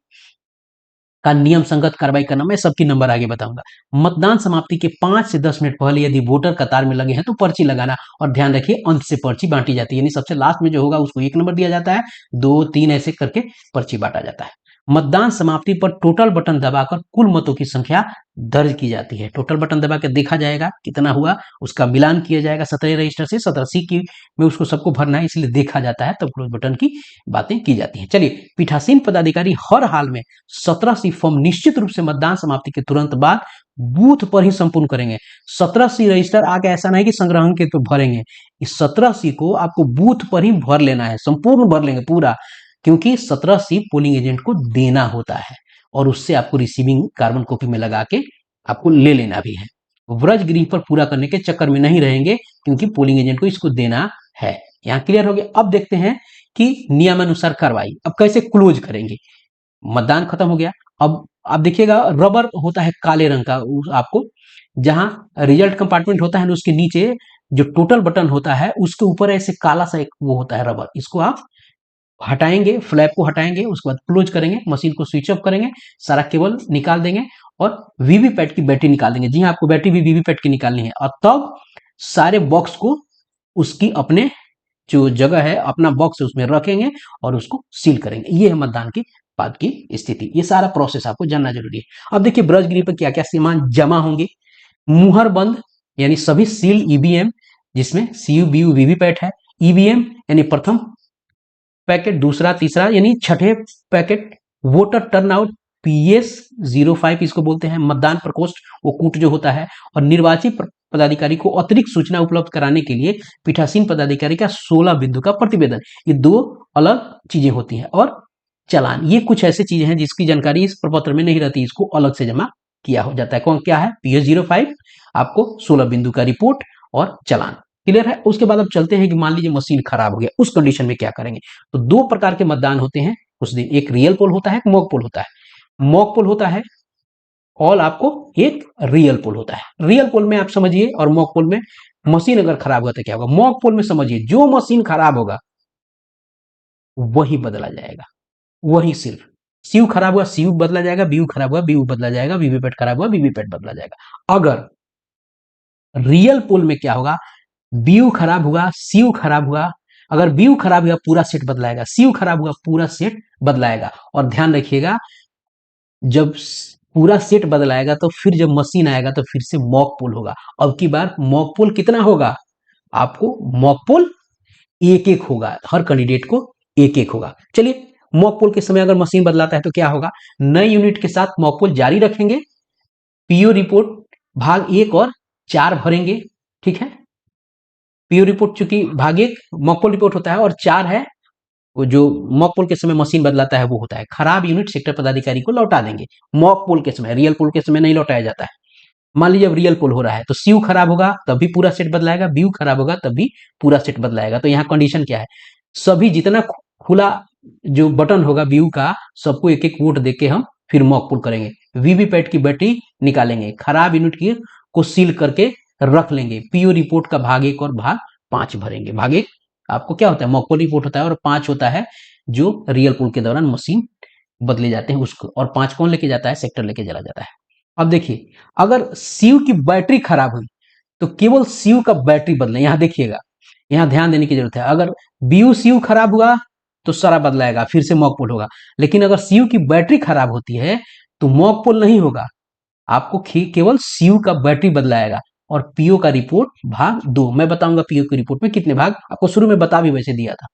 का नियम संगत कार्रवाई करना। मैं सबकी नंबर आगे बताऊंगा। मतदान समाप्ति के 5 से 10 मिनट पहले यदि वोटर कतार में लगे हैं तो पर्ची लगाना, और ध्यान रखिए अंत से पर्ची बांटी जाती है, यानी सबसे लास्ट में जो होगा उसको 1 नंबर दिया जाता है, 2, 3 ऐसे करके पर्ची बांटा जाता है। मतदान समाप्ति पर टोटल बटन दबाकर कुल मतों की संख्या दर्ज की जाती है। टोटल बटन दबा के देखा जाएगा कितना हुआ, उसका मिलान किया जाएगा 17 रजिस्टर से, 17 की में उसको सबको भरना है, इसलिए देखा जाता है, तब क्लोज बटन की बातें की जाती हैं। चलिए, पीठासीन पदाधिकारी हर हाल में 17 सी फॉर्म निश्चित रूप से मतदान समाप्ति के तुरंत बाद बूथ पर ही संपूर्ण करेंगे। 17 सी रजिस्टर आके ऐसा नहीं कि संग्रहण के तो भरेंगे, इस 17 सी को आपको बूथ पर ही भर लेना है, संपूर्ण भर लेंगे पूरा, क्योंकि 17 सी पोलिंग एजेंट को देना होता है और उससे आपको रिसीविंग कार्बन कॉपी में लगा के आपको ले लेना भी है। व्रज गृह पर पूरा करने के चक्कर में नहीं रहेंगे, क्योंकि पोलिंग एजेंट को इसको देना है। यहाँ क्लियर हो गया। अब देखते हैं कि नियमानुसार कार्रवाई अब कैसे क्लोज करेंगे। मतदान खत्म हो गया, अब आप देखिएगा रबर होता है काले रंग का, आपको जहां रिजल्ट कंपार्टमेंट होता है ना, उसके नीचे जो टोटल बटन होता है उसके ऊपर ऐसे काला सा एक वो होता है रबर, इसको आप हटाएंगे, फ्लैप को हटाएंगे, उसके बाद क्लोज करेंगे, मशीन को स्विच ऑफ करेंगे, सारा केबल निकाल देंगे और वीवीपैट की बैटरी निकाल देंगे। जी हाँ, आपको बैटरी भी वीवीपैट की निकालनी है, और तब सारे बॉक्स को उसकी अपने जो जगह है, अपना बॉक्स उसमें रखेंगे और उसको सील करेंगे। ये है मतदान के बाद की स्थिति। ये सारा प्रोसेस आपको जानना जरूरी है। अब देखिए ब्रजगिरी पर क्या क्या सामान जमा होंगे। मुहर बंद यानी सभी सील ईवीएम, जिसमें सीयू बीयू वीवीपैट है, ईवीएम यानी प्रथम पैकेट, दूसरा, तीसरा यानी छठे पैकेट, वोटर टर्नआउट PS05 इसको बोलते हैं, मतदान प्रकोष्ठ वो कूट जो होता है, और निर्वाचित पदाधिकारी को अतिरिक्त सूचना उपलब्ध कराने के लिए पीठासीन पदाधिकारी का 16 बिंदु का प्रतिवेदन। ये दो अलग चीजें होती हैं। और चालान, ये कुछ ऐसे चीजें हैं जिसकी जानकारी इस प्रपत्र में नहीं रहती, इसको अलग से जमा किया हो जाता है। कौन क्या है? PS05, आपको 16 बिंदु का रिपोर्ट और चालान। क्लियर है। उसके बाद अब चलते हैं कि मान लीजिए मशीन खराब हो गया, उस कंडीशन में क्या करेंगे। तो दो प्रकार के मतदान होते हैं उस दिन, एक रियल पोल होता है, एक मॉक पोल होता है। मॉक पोल होता है और आपको एक रियल पोल होता है। रियल पोल में आप समझिए, और मॉक पोल में मशीन अगर खराब हुआ तो क्या होगा। मॉक पोल में समझिए, जो मशीन खराब होगा वही बदला जाएगा, वही सिर्फ सीयू खराब हुआ सीयू बदला जाएगा, बीयू खराब हुआ बीयू बदला जाएगा, वीवीपैट खराब हुआ वीवीपैट बदला जाएगा। अगर रियल पोल में क्या होगा, बीयू खराब हुआ सीयू खराब हुआ, अगर बीयू खराब हुआ पूरा सेट बदलाएगा, सीयू खराब हुआ पूरा सेट बदलाएगा। और ध्यान रखिएगा, जब पूरा सेट बदलाएगा तो फिर जब मशीन आएगा तो फिर से मॉक पोल होगा। अब की बार मॉक पोल कितना होगा, आपको मॉक पोल एक एक होगा, हर कैंडिडेट को एक एक होगा। चलिए, मॉक पोल के समय अगर मशीन बदलाता है तो क्या होगा, नए यूनिट के साथ मॉक पोल जारी रखेंगे, पीओ रिपोर्ट भाग 1 और 4 भरेंगे। ठीक है, पीओ रिपोर्ट चूंकि भाग 1 मॉक पोल रिपोर्ट होता है और 4 है वो जो मॉक पोल के समय मशीन बदलाता है वो होता है। खराब यूनिट सेक्टर पदाधिकारी को लौटा देंगे मॉक पोल के समय, रियल पोल के समय नहीं लौटाया जाता है। मान लीजिए अब रियल पोल हो रहा है तो सीयू खराब होगा तब भी पूरा सेट बदलाएगा, बीयू खराब होगा तब भी पूरा सेट बदलाएगा। तो यहाँ कंडीशन क्या है, सभी जितना खुला जो बटन होगा बीयू का, सबको एक एक वोट देके हम फिर मॉक पोल करेंगे। वीवीपैट की बैटरी निकालेंगे, खराब यूनिट की को सील करके रख लेंगे, पीओ रिपोर्ट का भाग 1 और भाग 5 भरेंगे। भाग 1 आपको क्या होता है, मॉक पोल रिपोर्ट होता है, और 5 होता है जो रियल पोल के दौरान मशीन बदले जाते हैं उसको, और 5 कौन लेके जाता है, सेक्टर लेके चला जाता है। अब देखिए, अगर सीयू की बैटरी खराब हुई तो केवल सीयू का बैटरी बदले। यहां देखिएगा, यहां ध्यान देने की जरूरत है। अगर बीयू सीयू खराब हुआ तो सारा बदलाएगा, फिर से मॉक पोल होगा। लेकिन अगर सीयू की बैटरी खराब होती है तो मॉक पोल नहीं होगा, आपको केवल सीयू का बैटरी बदलाएगा। और पीओ का रिपोर्ट भाग 2, मैं बताऊंगा पीओ की रिपोर्ट में कितने भाग, आपको शुरू में बता भी वैसे दिया था।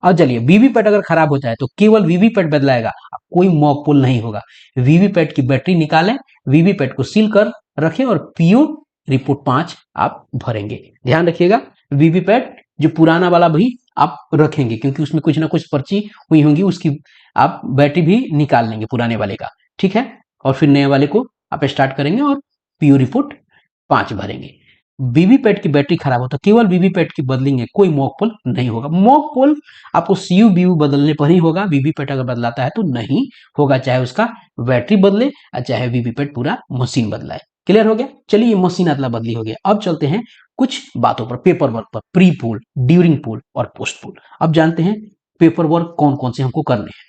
अब चलिए, वीवीपैट अगर खराब हो जाए तो केवल वीवीपैट बदलाएगा, कोई मॉक पोल नहीं होगा। वीवीपैट की बैटरी निकालें, वीवीपैट को सील कर रखें और पीओ रिपोर्ट 5 आप भरेंगे। ध्यान रखिएगा, वीवीपैट जो पुराना वाला भी आप रखेंगे, क्योंकि उसमें कुछ ना कुछ पर्ची हुई होंगी, उसकी आप बैटरी भी निकाल लेंगे पुराने वाले का। ठीक है, और फिर नए वाले को आप स्टार्ट करेंगे और पीओ रिपोर्ट 5 भरेंगे। वीवीपैट की बैटरी खराब हो तो केवल वीवीपैट की बदलेंगे, कोई मॉक पोल नहीं होगा। मॉक पोल आपको सीयू बीयू बदलने पर ही होगा, वीवीपैट अगर बदलाता है तो नहीं होगा, चाहे उसका बैटरी बदले और चाहे वीवीपैट पूरा मशीन बदलाए। क्लियर हो गया। चलिए, ये मशीन अदला बदली हो गया। अब चलते हैं कुछ बातों पर, पेपर वर्क पर, प्री पोल, ड्यूरिंग पोल और पोस्ट पोल। अब जानते हैं पेपर वर्क कौन कौन से हमको करने हैं।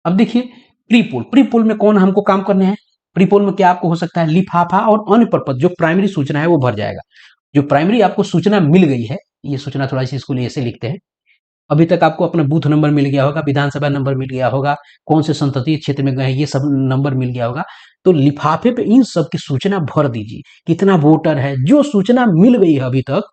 अब देखिए, प्री पोल, प्री पोल में कौन हमको काम करने हैं। प्री पोल में क्या आपको हो सकता है, लिफाफा और अन्य पर्पज जो प्राइमरी सूचना है वो भर जाएगा। जो प्राइमरी आपको सूचना मिल गई है, ये सूचना थोड़ा सी इसको ऐसे लिखते हैं, अभी तक आपको अपना बूथ नंबर मिल गया होगा, विधानसभा नंबर मिल गया होगा, कौन से संसदीय क्षेत्र में गए ये सब नंबर मिल गया होगा। तो लिफाफे पे इन सब की सूचना भर दीजिए, कितना वोटर है, जो सूचना मिल गई है अभी तक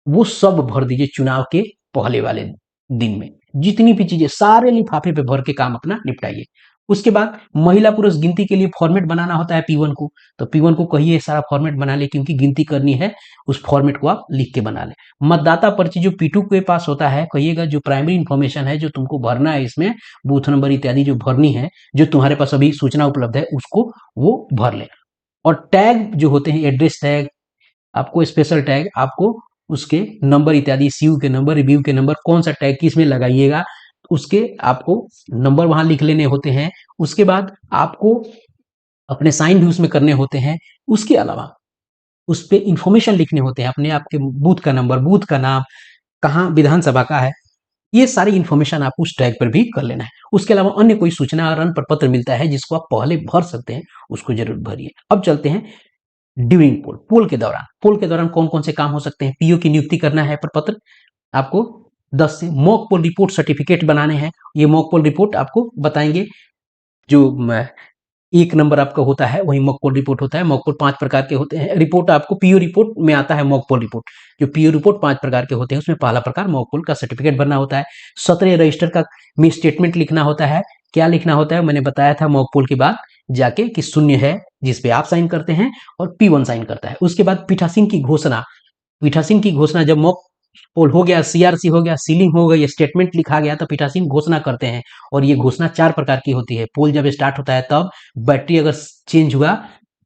वो सब भर दीजिए चुनाव के पहले वाले दिन में। जितनी भी चीजें सारे लिफाफे पे भर के काम अपना निपटाइए। उसके बाद महिला पुरुष गिनती के लिए फॉर्मेट बनाना होता है P1 को, तो P1 को कहिए सारा फॉर्मेट बना ले, क्योंकि गिनती करनी है, उस फॉर्मेट को आप लिख के बना ले। मतदाता पर्ची जो P2 के पास होता है, कहिएगा जो प्राइमरी इंफॉर्मेशन है जो तुमको भरना है, इसमें बूथ नंबर इत्यादि जो भरनी है, जो तुम्हारे पास अभी सूचना उपलब्ध है उसको वो भर लेना। और टैग जो होते हैं, एड्रेस टैग, आपको स्पेशल टैग, आपको उसके नंबर इत्यादि, सीयू के नंबर, रिव्यू के नंबर, कौन सा टैग किस में लगाइएगा, उसके आपको नंबर वहां लिख लेने होते हैं। उसके बाद आपको अपने साइन भी उसमें करने होते हैं। उसके अलावा उस पे इंफॉर्मेशन लिखने होते हैं, अपने आपके बूथ का नंबर, बूथ का नाम, कहाँ विधानसभा का है, ये सारी इंफॉर्मेशन आप उस टैग पर भी कर लेना है। उसके अलावा अन्य कोई सूचना और अन्य प्रपत्र मिलता है जिसको आप पहले भर सकते हैं, उसको जरूर भरिए। अब चलते हैं ड्यूरिंग पोल, पोल के दौरान कौन कौन से काम हो सकते हैं। पीओ की नियुक्ति करना है प्रपत्र आपको 10 से, मॉक पोल रिपोर्ट सर्टिफिकेट बनाने हैं, ये मॉक पोल रिपोर्ट आपको बताएंगे। जो 1 नंबर आपका होता है वही मॉक पोल रिपोर्ट होता है। मॉक पोल 5 प्रकार के होते हैं। रिपोर्ट आपको पीओ रिपोर्ट में आता है मॉक पोल रिपोर्ट, जो पीओ रिपोर्ट 5 प्रकार के होते हैं, उसमें पहला प्रकार मॉक पोल का सर्टिफिकेट भरना होता है। 17 रजिस्टर का में स्टेटमेंट लिखना होता है। क्या लिखना होता है मैंने बताया था मॉक पोल के बाद जाके कि शून्य है जिसपे आप साइन करते हैं और P1 साइन करता है। उसके बाद पीठासीन की घोषणा, पीठासीन की घोषणा जब मॉक पोल हो गया, सीआरसी हो गया, सीलिंग हो गई, स्टेटमेंट लिखा गया, तो पीठासीन घोषणा करते हैं। और ये घोषणा 4 प्रकार की होती है। पोल जब स्टार्ट होता है तब, बैटरी अगर चेंज हुआ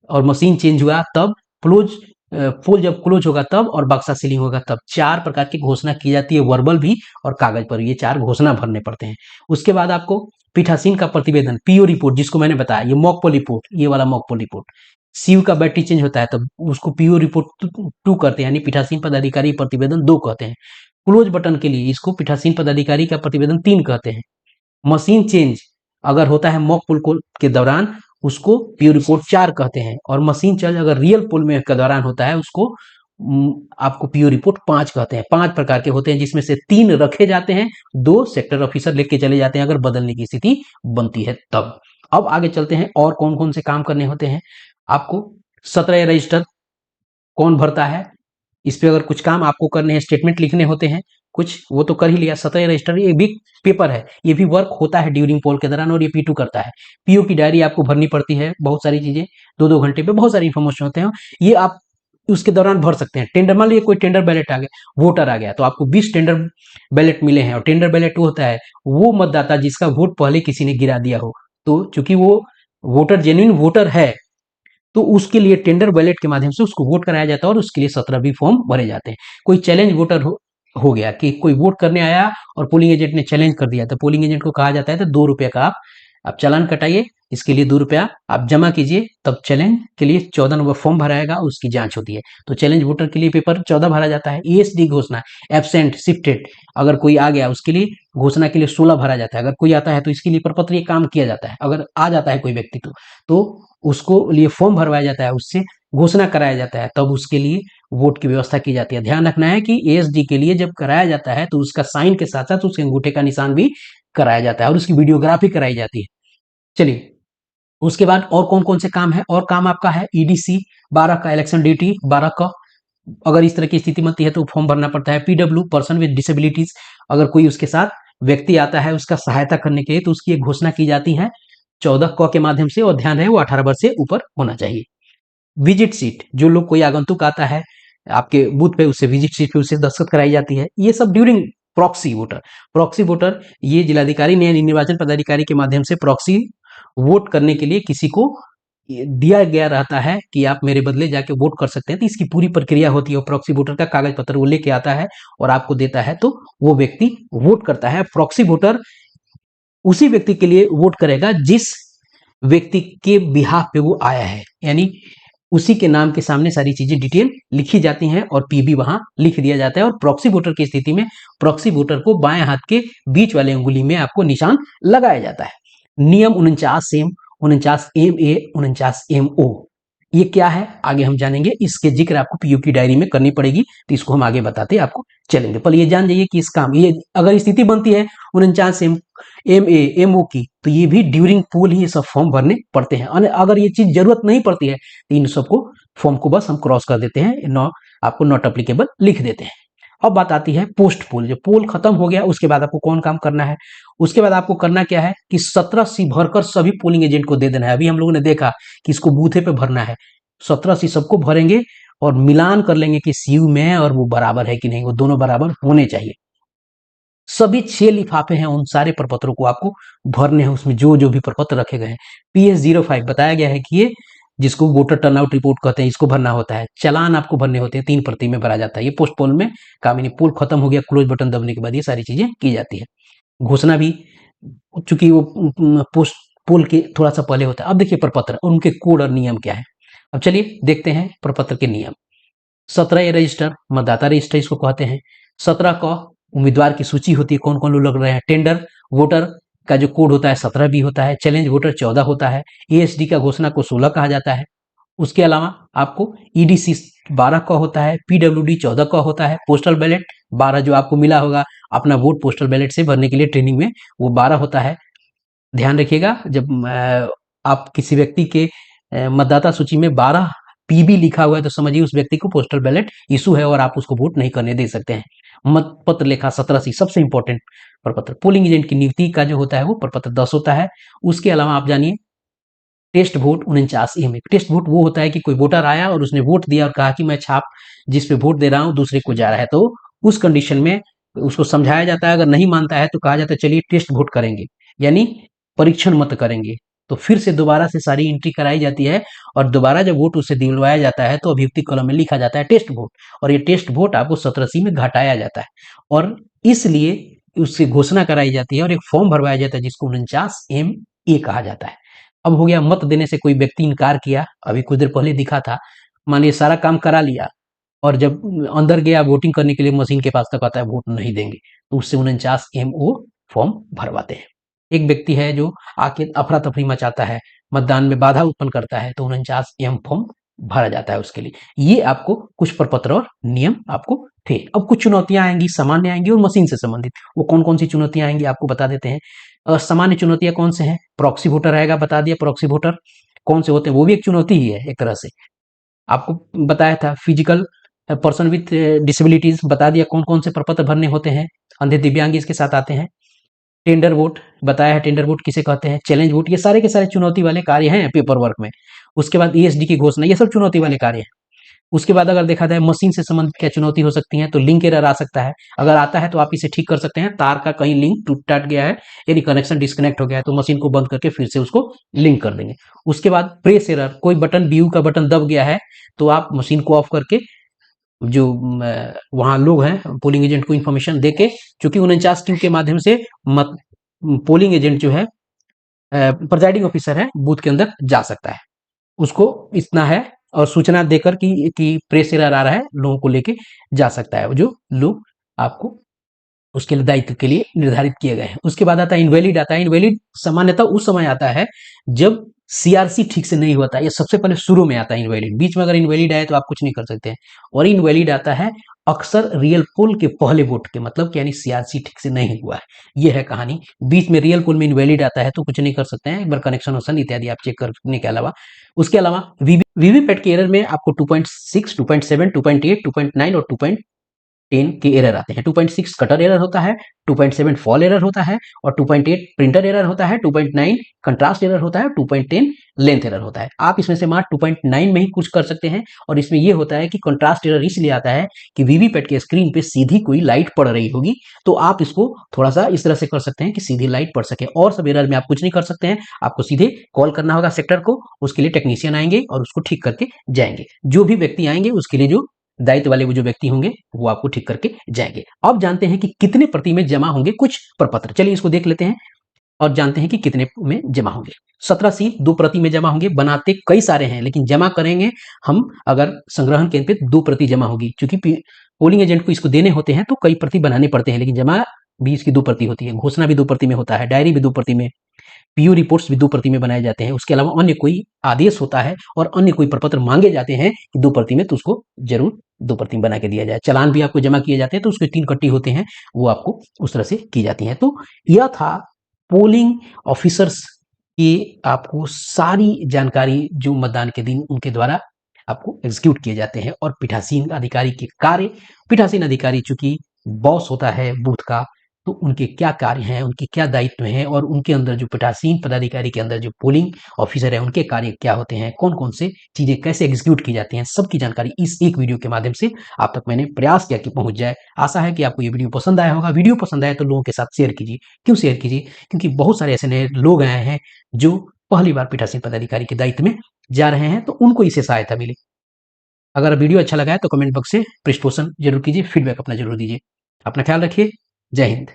और मशीन चेंज हुआ तब, क्लोज पोल जब क्लोज होगा तब, और बक्सा सीलिंग होगा तब। 4 प्रकार की घोषणा की जाती है, वर्बल भी और कागज पर, ये 4 घोषणा भरने पड़ते हैं। उसके बाद आपको पीठासीन का प्रतिवेदन, पीओ रिपोर्ट जिसको मैंने बताया, ये मॉक पोल रिपोर्ट, ये वाला मॉक पोल रिपोर्ट। सीयू का बैटरी चेंज होता है तब उसको पीओ रिपोर्ट 2 कहते हैं, यानी पीठासीन पदाधिकारी प्रतिवेदन 2 कहते हैं। क्लोज बटन के लिए इसको पीठासीन पदाधिकारी का प्रतिवेदन 3 कहते हैं। मशीन चेंज अगर होता है मॉक पोल के दौरान, उसको पीओ रिपोर्ट 4 कहते हैं। और मशीन चेंज अगर रियल पोल में के दौरान होता है, उसको आपको पीओ रिपोर्ट 5 कहते हैं। 5 प्रकार के होते हैं, जिसमें से 3 रखे जाते हैं, 2 सेक्टर ऑफिसर लेके चले जाते हैं अगर बदलने की स्थिति बनती है तब। अब आगे चलते हैं और कौन कौन से काम करने होते हैं आपको। 17 रजिस्टर कौन भरता है, इस पे अगर कुछ काम आपको करने हैं, स्टेटमेंट लिखने होते हैं कुछ, वो तो कर ही लिया। 17 रजिस्टर ये भी पेपर है, ये भी वर्क होता है ड्यूरिंग पोल के दौरान, और ये P2 करता है। पीओ की डायरी आपको भरनी पड़ती है, बहुत सारी चीजें, 2-2 घंटे पे बहुत सारी इंफॉर्मेशन होते हैं, ये आप उसके दौरान भर सकते हैं। टेंडर, मान लीजिए कोई टेंडर बैलेट आ गया, वोटर आ गया, तो आपको 20 टेंडर बैलेट मिले हैं, और टेंडर बैलेट वो होता है वो मतदाता जिसका वोट पहले किसी ने गिरा दिया हो। तो चूंकि वो वोटर जेन्युइन वोटर है, तो उसके लिए टेंडर बैलेट के माध्यम से उसको वोट कराया जाता है, और उसके लिए 17 भी फॉर्म भरे जाते हैं। कोई चैलेंज वोटर हो गया कि कोई वोट करने आया और पोलिंग एजेंट ने चैलेंज कर दिया, तो पोलिंग एजेंट को कहा जाता है तो 2 रुपए का आप चालान कटाइए, इसके लिए 2 रुपया आप जमा कीजिए, तब चैलेंज के लिए 14 नंबर फॉर्म भराएगा, उसकी जांच होती है। तो चैलेंज वोटर के लिए पेपर 14 भरा जाता है। ESD घोषणा, एब्सेंट, शिफ्टेड, अगर कोई आ गया उसके लिए घोषणा के लिए 16 भरा जाता है। अगर कोई आता है तो इसके लिए प्रपत्र ये काम किया जाता है। अगर आ जाता है कोई व्यक्ति तो उसको लिए फॉर्म भरवाया जाता है, उससे घोषणा कराया जाता है, तब उसके लिए वोट की व्यवस्था की जाती है। ध्यान रखना है कि ESD के लिए जब कराया जाता है तो उसका साइन के साथ साथ उसके अंगूठे का निशान भी कराया जाता है, और उसकी वीडियोग्राफी कराई जाती है। चलिए, उसके बाद और कौन कौन से काम है, और काम आपका है EDC 12 का, इलेक्शन ड्यूटी 12 का, अगर इस तरह की स्थिति बनती है तो फॉर्म भरना पड़ता है। PW, पर्सन विद डिसेबिलिटीज, अगर कोई उसके साथ व्यक्ति आता है उसका सहायता करने के लिए, तो उसकी एक घोषणा की जाती है 14 क के माध्यम से, और ध्यान रहे वो 18 वर्ष से ऊपर होना चाहिए। विजिट सीट, जो लोग कोई आगंतुक आता है आपके बूथ पे, उससे विजिट सीट पे उससे दस्तखत कराई जाती है। ये सब during proxy voter. Proxy voter ये जिलाधिकारी ने निर्वाचन पदाधिकारी के माध्यम से प्रॉक्सी वोट करने के लिए किसी को दिया गया रहता है कि आप मेरे बदले जाके वोट कर सकते हैं, तो इसकी पूरी प्रक्रिया होती है। और प्रॉक्सी वोटर का कागज पत्र वो लेके आता है और आपको देता है, तो वो व्यक्ति वोट करता है। प्रॉक्सी वोटर उसी व्यक्ति के लिए वोट करेगा जिस व्यक्ति के बिहाफ पे वो आया है, यानी उसी के नाम के सामने सारी चीजें डिटेल लिखी जाती हैं और PB वहां लिख दिया जाता है। और प्रॉक्सी वोटर की स्थिति में प्रॉक्सी वोटर को बाएं हाथ के बीच वाले अंगुली में आपको निशान लगाया जाता है। नियम 49 एम, 49MA, 49MO, ये क्या है आगे हम जानेंगे। इसके जिक्र आपको PU की डायरी में करनी पड़ेगी, तो इसको हम आगे बताते आपको चलेंगे। पहले ये जान जाइए कि इस काम ये अगर स्थिति बनती है 49 MA MO की, तो ये भी ड्यूरिंग पोल ही ये सब फॉर्म भरने पड़ते हैं। अगर ये चीज जरूरत नहीं पड़ती है तो इन सबको फॉर्म को बस हम क्रॉस कर देते हैं, आपको नॉट अप्लीकेबल लिख देते हैं। अब बात आती है पोस्ट पोल। जब पोल खत्म हो गया उसके बाद आपको कौन काम करना है? उसके बाद आपको करना क्या है कि 17C भरकर सभी पोलिंग एजेंट को दे देना है। अभी हम लोगों ने देखा कि इसको बूथे पे भरना है, 17C सबको भरेंगे और मिलान कर लेंगे कि सीयू में और वो बराबर है कि नहीं, वो दोनों बराबर होने चाहिए। सभी 6 लिफाफे हैं, उन सारे प्रपत्रों को आपको भरने हैं। उसमें जो जो भी प्रपत्र रखे गए हैं, PS05 बताया गया है कि ये जिसको वोटर टर्नआउट रिपोर्ट कहते हैं, इसको भरना होता है। चालान आपको भरने होते हैं, 3 प्रति में भरा जाता है। ये पोस्ट पोल में काम, यानी पोल खत्म हो गया, क्लोज बटन दबने के बाद ये सारी चीजें की जाती है। घोषणा भी चूंकि वो पोस्ट पोल के थोड़ा सा पहले होता है। अब देखिए प्रपत्र और उनके कोड और नियम क्या है। अब चलिए देखते हैं प्रपत्र के नियम। 17 रजिस्टर, मतदाता रजिस्टर इसको कहते हैं। 17 का उम्मीदवार की सूची होती है, कौन कौन लोग लग रहे हैं। टेंडर वोटर का जो कोड होता है 17 भी होता है। चैलेंज वोटर 14 होता है। ASD का घोषणा को 16 कहा जाता है। उसके अलावा आपको EDC 12 का होता है। PWD 14 का होता है। पोस्टल बैलेट 12 जो आपको मिला होगा अपना वोट पोस्टल बैलेट से भरने के लिए ट्रेनिंग में, वो 12 होता है। ध्यान रखिएगा, जब आप किसी व्यक्ति के मतदाता सूची में 12 PB लिखा हुआ है तो समझिए उस व्यक्ति को पोस्टल बैलेट इशू है और आप उसको वोट नहीं करने दे सकते हैं। मत पत्र लेखा 17C सबसे इंपॉर्टेंट प्रपत्र। पोलिंग एजेंट की नियुक्ति का जो होता है वो प्रपत्र 10 होता है। उसके अलावा आप जानिए test vote 49M। Test vote वो होता है कि कोई वोटर आया और उसने वोट दिया और कहा कि मैं छाप जिस पे वोट दे रहा हूं दूसरे को जा रहा है, तो उस कंडीशन में उसको समझाया जाता है। अगर नहीं मानता है तो कहा जाता है चलिए टेस्ट वोट करेंगे, यानी परीक्षण मत करेंगे। तो फिर से दोबारा से सारी एंट्री कराई जाती है और दोबारा जब वोट उसे दिलवाया जाता है तो अभियुक्ति कॉलम में लिखा जाता है टेस्ट वोट, और ये टेस्ट वोट आपको 17C में घटाया जाता है और इसलिए उससे घोषणा कराई जाती है और एक फॉर्म भरवाया जाता है जिसको 49MA कहा जाता है। अब हो गया मत देने से कोई व्यक्ति इनकार किया, अभी कुछ देर पहले दिखा था, मानिए सारा काम करा लिया और जब अंदर गया वोटिंग करने के लिए मशीन के पास तक आता है वोट नहीं देंगे, तो उससे 49MO फॉर्म भरवाते हैं। एक व्यक्ति है जो आके अफरा तफरी मचाता है, मतदान में बाधा उत्पन्न करता है, तो 49M फॉर्म भरा जाता है उसके लिए। ये आपको कुछ प्रपत्र और नियम आपको थे। अब कुछ चुनौतियां आएंगी, सामान्य आएंगी और मशीन से संबंधित। वो कौन कौन सी चुनौतियां आएंगी आपको बता देते हैं। सामान्य चुनौतियां कौन से हैं? प्रॉक्सी वोटर आएगा, बता दिया। प्रॉक्सी वोटर कौन से होते हैं, वो भी एक चुनौती ही है एक तरह से, आपको बताया था। फिजिकल पर्सन विथ डिसेबिलिटीज बता दिया कौन कौन से प्रपत्र भरने होते हैं। अंधे दिव्यांग इसके साथ आते हैं। टेंडर वोट बताया है, टेंडर वोट किसे कहते हैं। चैलेंज वोट, ये सारे के सारे चुनौती वाले कार्य हैं पेपर वर्क में। उसके बाद ESD की घोषणा, ये सब चुनौती वाले कार्य हैं। उसके बाद अगर देखा जाए मशीन से संबंधित क्या चुनौती हो सकती है, तो लिंक एरर आ सकता है। अगर आता है तो आप इसे ठीक कर सकते हैं। तार का कहीं लिंक टूट गया है, यानी कनेक्शन डिस्कनेक्ट हो गया है, तो मशीन को बंद करके फिर से उसको लिंक कर देंगे। उसके बाद प्रेस एरर, कोई बटन BU का बटन दब गया है तो आप मशीन को ऑफ करके जो वहां लोग हैं पोलिंग एजेंट को इन्फॉर्मेशन देके, चूंकि 49 टीम के माध्यम से पोलिंग एजेंट जो है प्रिजाइडिंग ऑफिसर है बूथ के अंदर जा सकता है, उसको इतना है और सूचना देकर कि प्रेस एरर आ रहा है, लोगों को लेके जा सकता है, जो लोग आपको उसके लिए दायित्व के लिए निर्धारित किए गए हैं। उसके बाद आता है इनवैलिड। आता है इनवैलिड सामान्यतः उस समय आता है जब CRC ठीक से नहीं होता। ये सबसे पहले शुरू में आता है इनवैलिड। बीच में अगर इनवैलिड आए तो आप कुछ नहीं कर सकते हैं। और इनवैलिड आता है अक्सर रियल पोल के पहले वोट के, मतलब यानी CRC ठीक से नहीं हुआ है, ये है कहानी। बीच में रियल पोल में इनवैलिड आता है तो कुछ नहीं कर सकते हैं, एक बार कनेक्शन वक्शन इत्यादि आप चेक करने के अलावा। उसके अलावा वीवीपैट के एरर में आपको 2.6, 2.7, 2.8, 2.9 और 2.10 के एरर आते हैं। 2.6 कटर एरर होता है, 2.7 फॉल एरर होता है और 2.8 प्रिंटर एरर होता है, 2.9 कंट्रास्ट एरर होता है, 2.10 लेंथ एरर होता है। आप इसमें से मात्र 2.9 में ही कुछ कर सकते हैं। और इसमें यह होता है कि कंट्रास्ट एरर इसलिए आता है कि वीवीपैट के स्क्रीन पे सीधी कोई लाइट पड़ रही होगी, तो आप इसको थोड़ा सा इस तरह से कर सकते हैं कि सीधी लाइट पड़ सके। और सब एरर में आप कुछ नहीं कर सकते हैं, आपको सीधे कॉल करना होगा सेक्टर को, उसके लिए टेक्नीशियन आएंगे और उसको ठीक करके जाएंगे। जो भी व्यक्ति आएंगे उसके लिए जो दायित्व वाले वो जो व्यक्ति होंगे वो आपको ठीक करके जाएंगे। अब जानते हैं कि कितने प्रति में जमा होंगे कुछ प्रपत्र, चलिए इसको देख लेते हैं और जानते हैं कि कितने में जमा होंगे। 17C 2 प्रति में जमा होंगे। बनाते कई सारे हैं लेकिन जमा करेंगे हम अगर संग्रहण केंद्र पे 2 प्रति जमा होगी, क्योंकि पोलिंग एजेंट को इसको देने होते हैं तो कई प्रति बनाने पड़ते हैं, लेकिन जमा भी इसकी 2 प्रति होती है। घोषणा भी 2 प्रति में होता है, डायरी भी 2 प्रति में, पीयू रिपोर्ट्स भी 2 प्रति में बनाए जाते हैं। उसके अलावा अन्य कोई आदेश होता है और अन्य कोई प्रपत्र मांगे जाते हैं कि 2 प्रति में, तो उसको जरूर 2 प्रति में बना के दिया जाए। चालान भी आपको जमा किए जाते हैं तो उसके 3 कट्टी होते हैं, वो आपको उस तरह से की जाती हैं। तो यह था पोलिंग ऑफिसर्स की आपको सारी जानकारी जो मतदान के दिन उनके द्वारा आपको एग्जीक्यूट किए जाते हैं। और पीठासीन अधिकारी के कार्य, पीठासीन अधिकारी चूंकि बॉस होता है बूथ का, तो उनके क्या कार्य हैं, उनके क्या दायित्व हैं, और उनके अंदर जो पीठासीन पदाधिकारी के अंदर जो पोलिंग ऑफिसर है उनके कार्य क्या होते हैं, कौन कौन से चीजें कैसे एग्जीक्यूट की जाती हैं, सबकी जानकारी इस एक वीडियो के माध्यम से आप तक मैंने प्रयास किया कि पहुंच जाए। आशा है कि आपको ये वीडियो पसंद आया होगा। वीडियो पसंद आया तो लोगों के साथ शेयर कीजिए। क्यों शेयर कीजिए? क्योंकि बहुत सारे ऐसे नए लोग आए हैं जो पहली बार पीठासीन पदाधिकारी के दायित्व में जा रहे हैं, तो उनको इससे सहायता मिले। अगर वीडियो अच्छा लगा है तो कमेंट बॉक्स से पृष्ठ पोषण जरूर कीजिए, फीडबैक अपना जरूर दीजिए। अपना ख्याल रखिए। जय हिंद।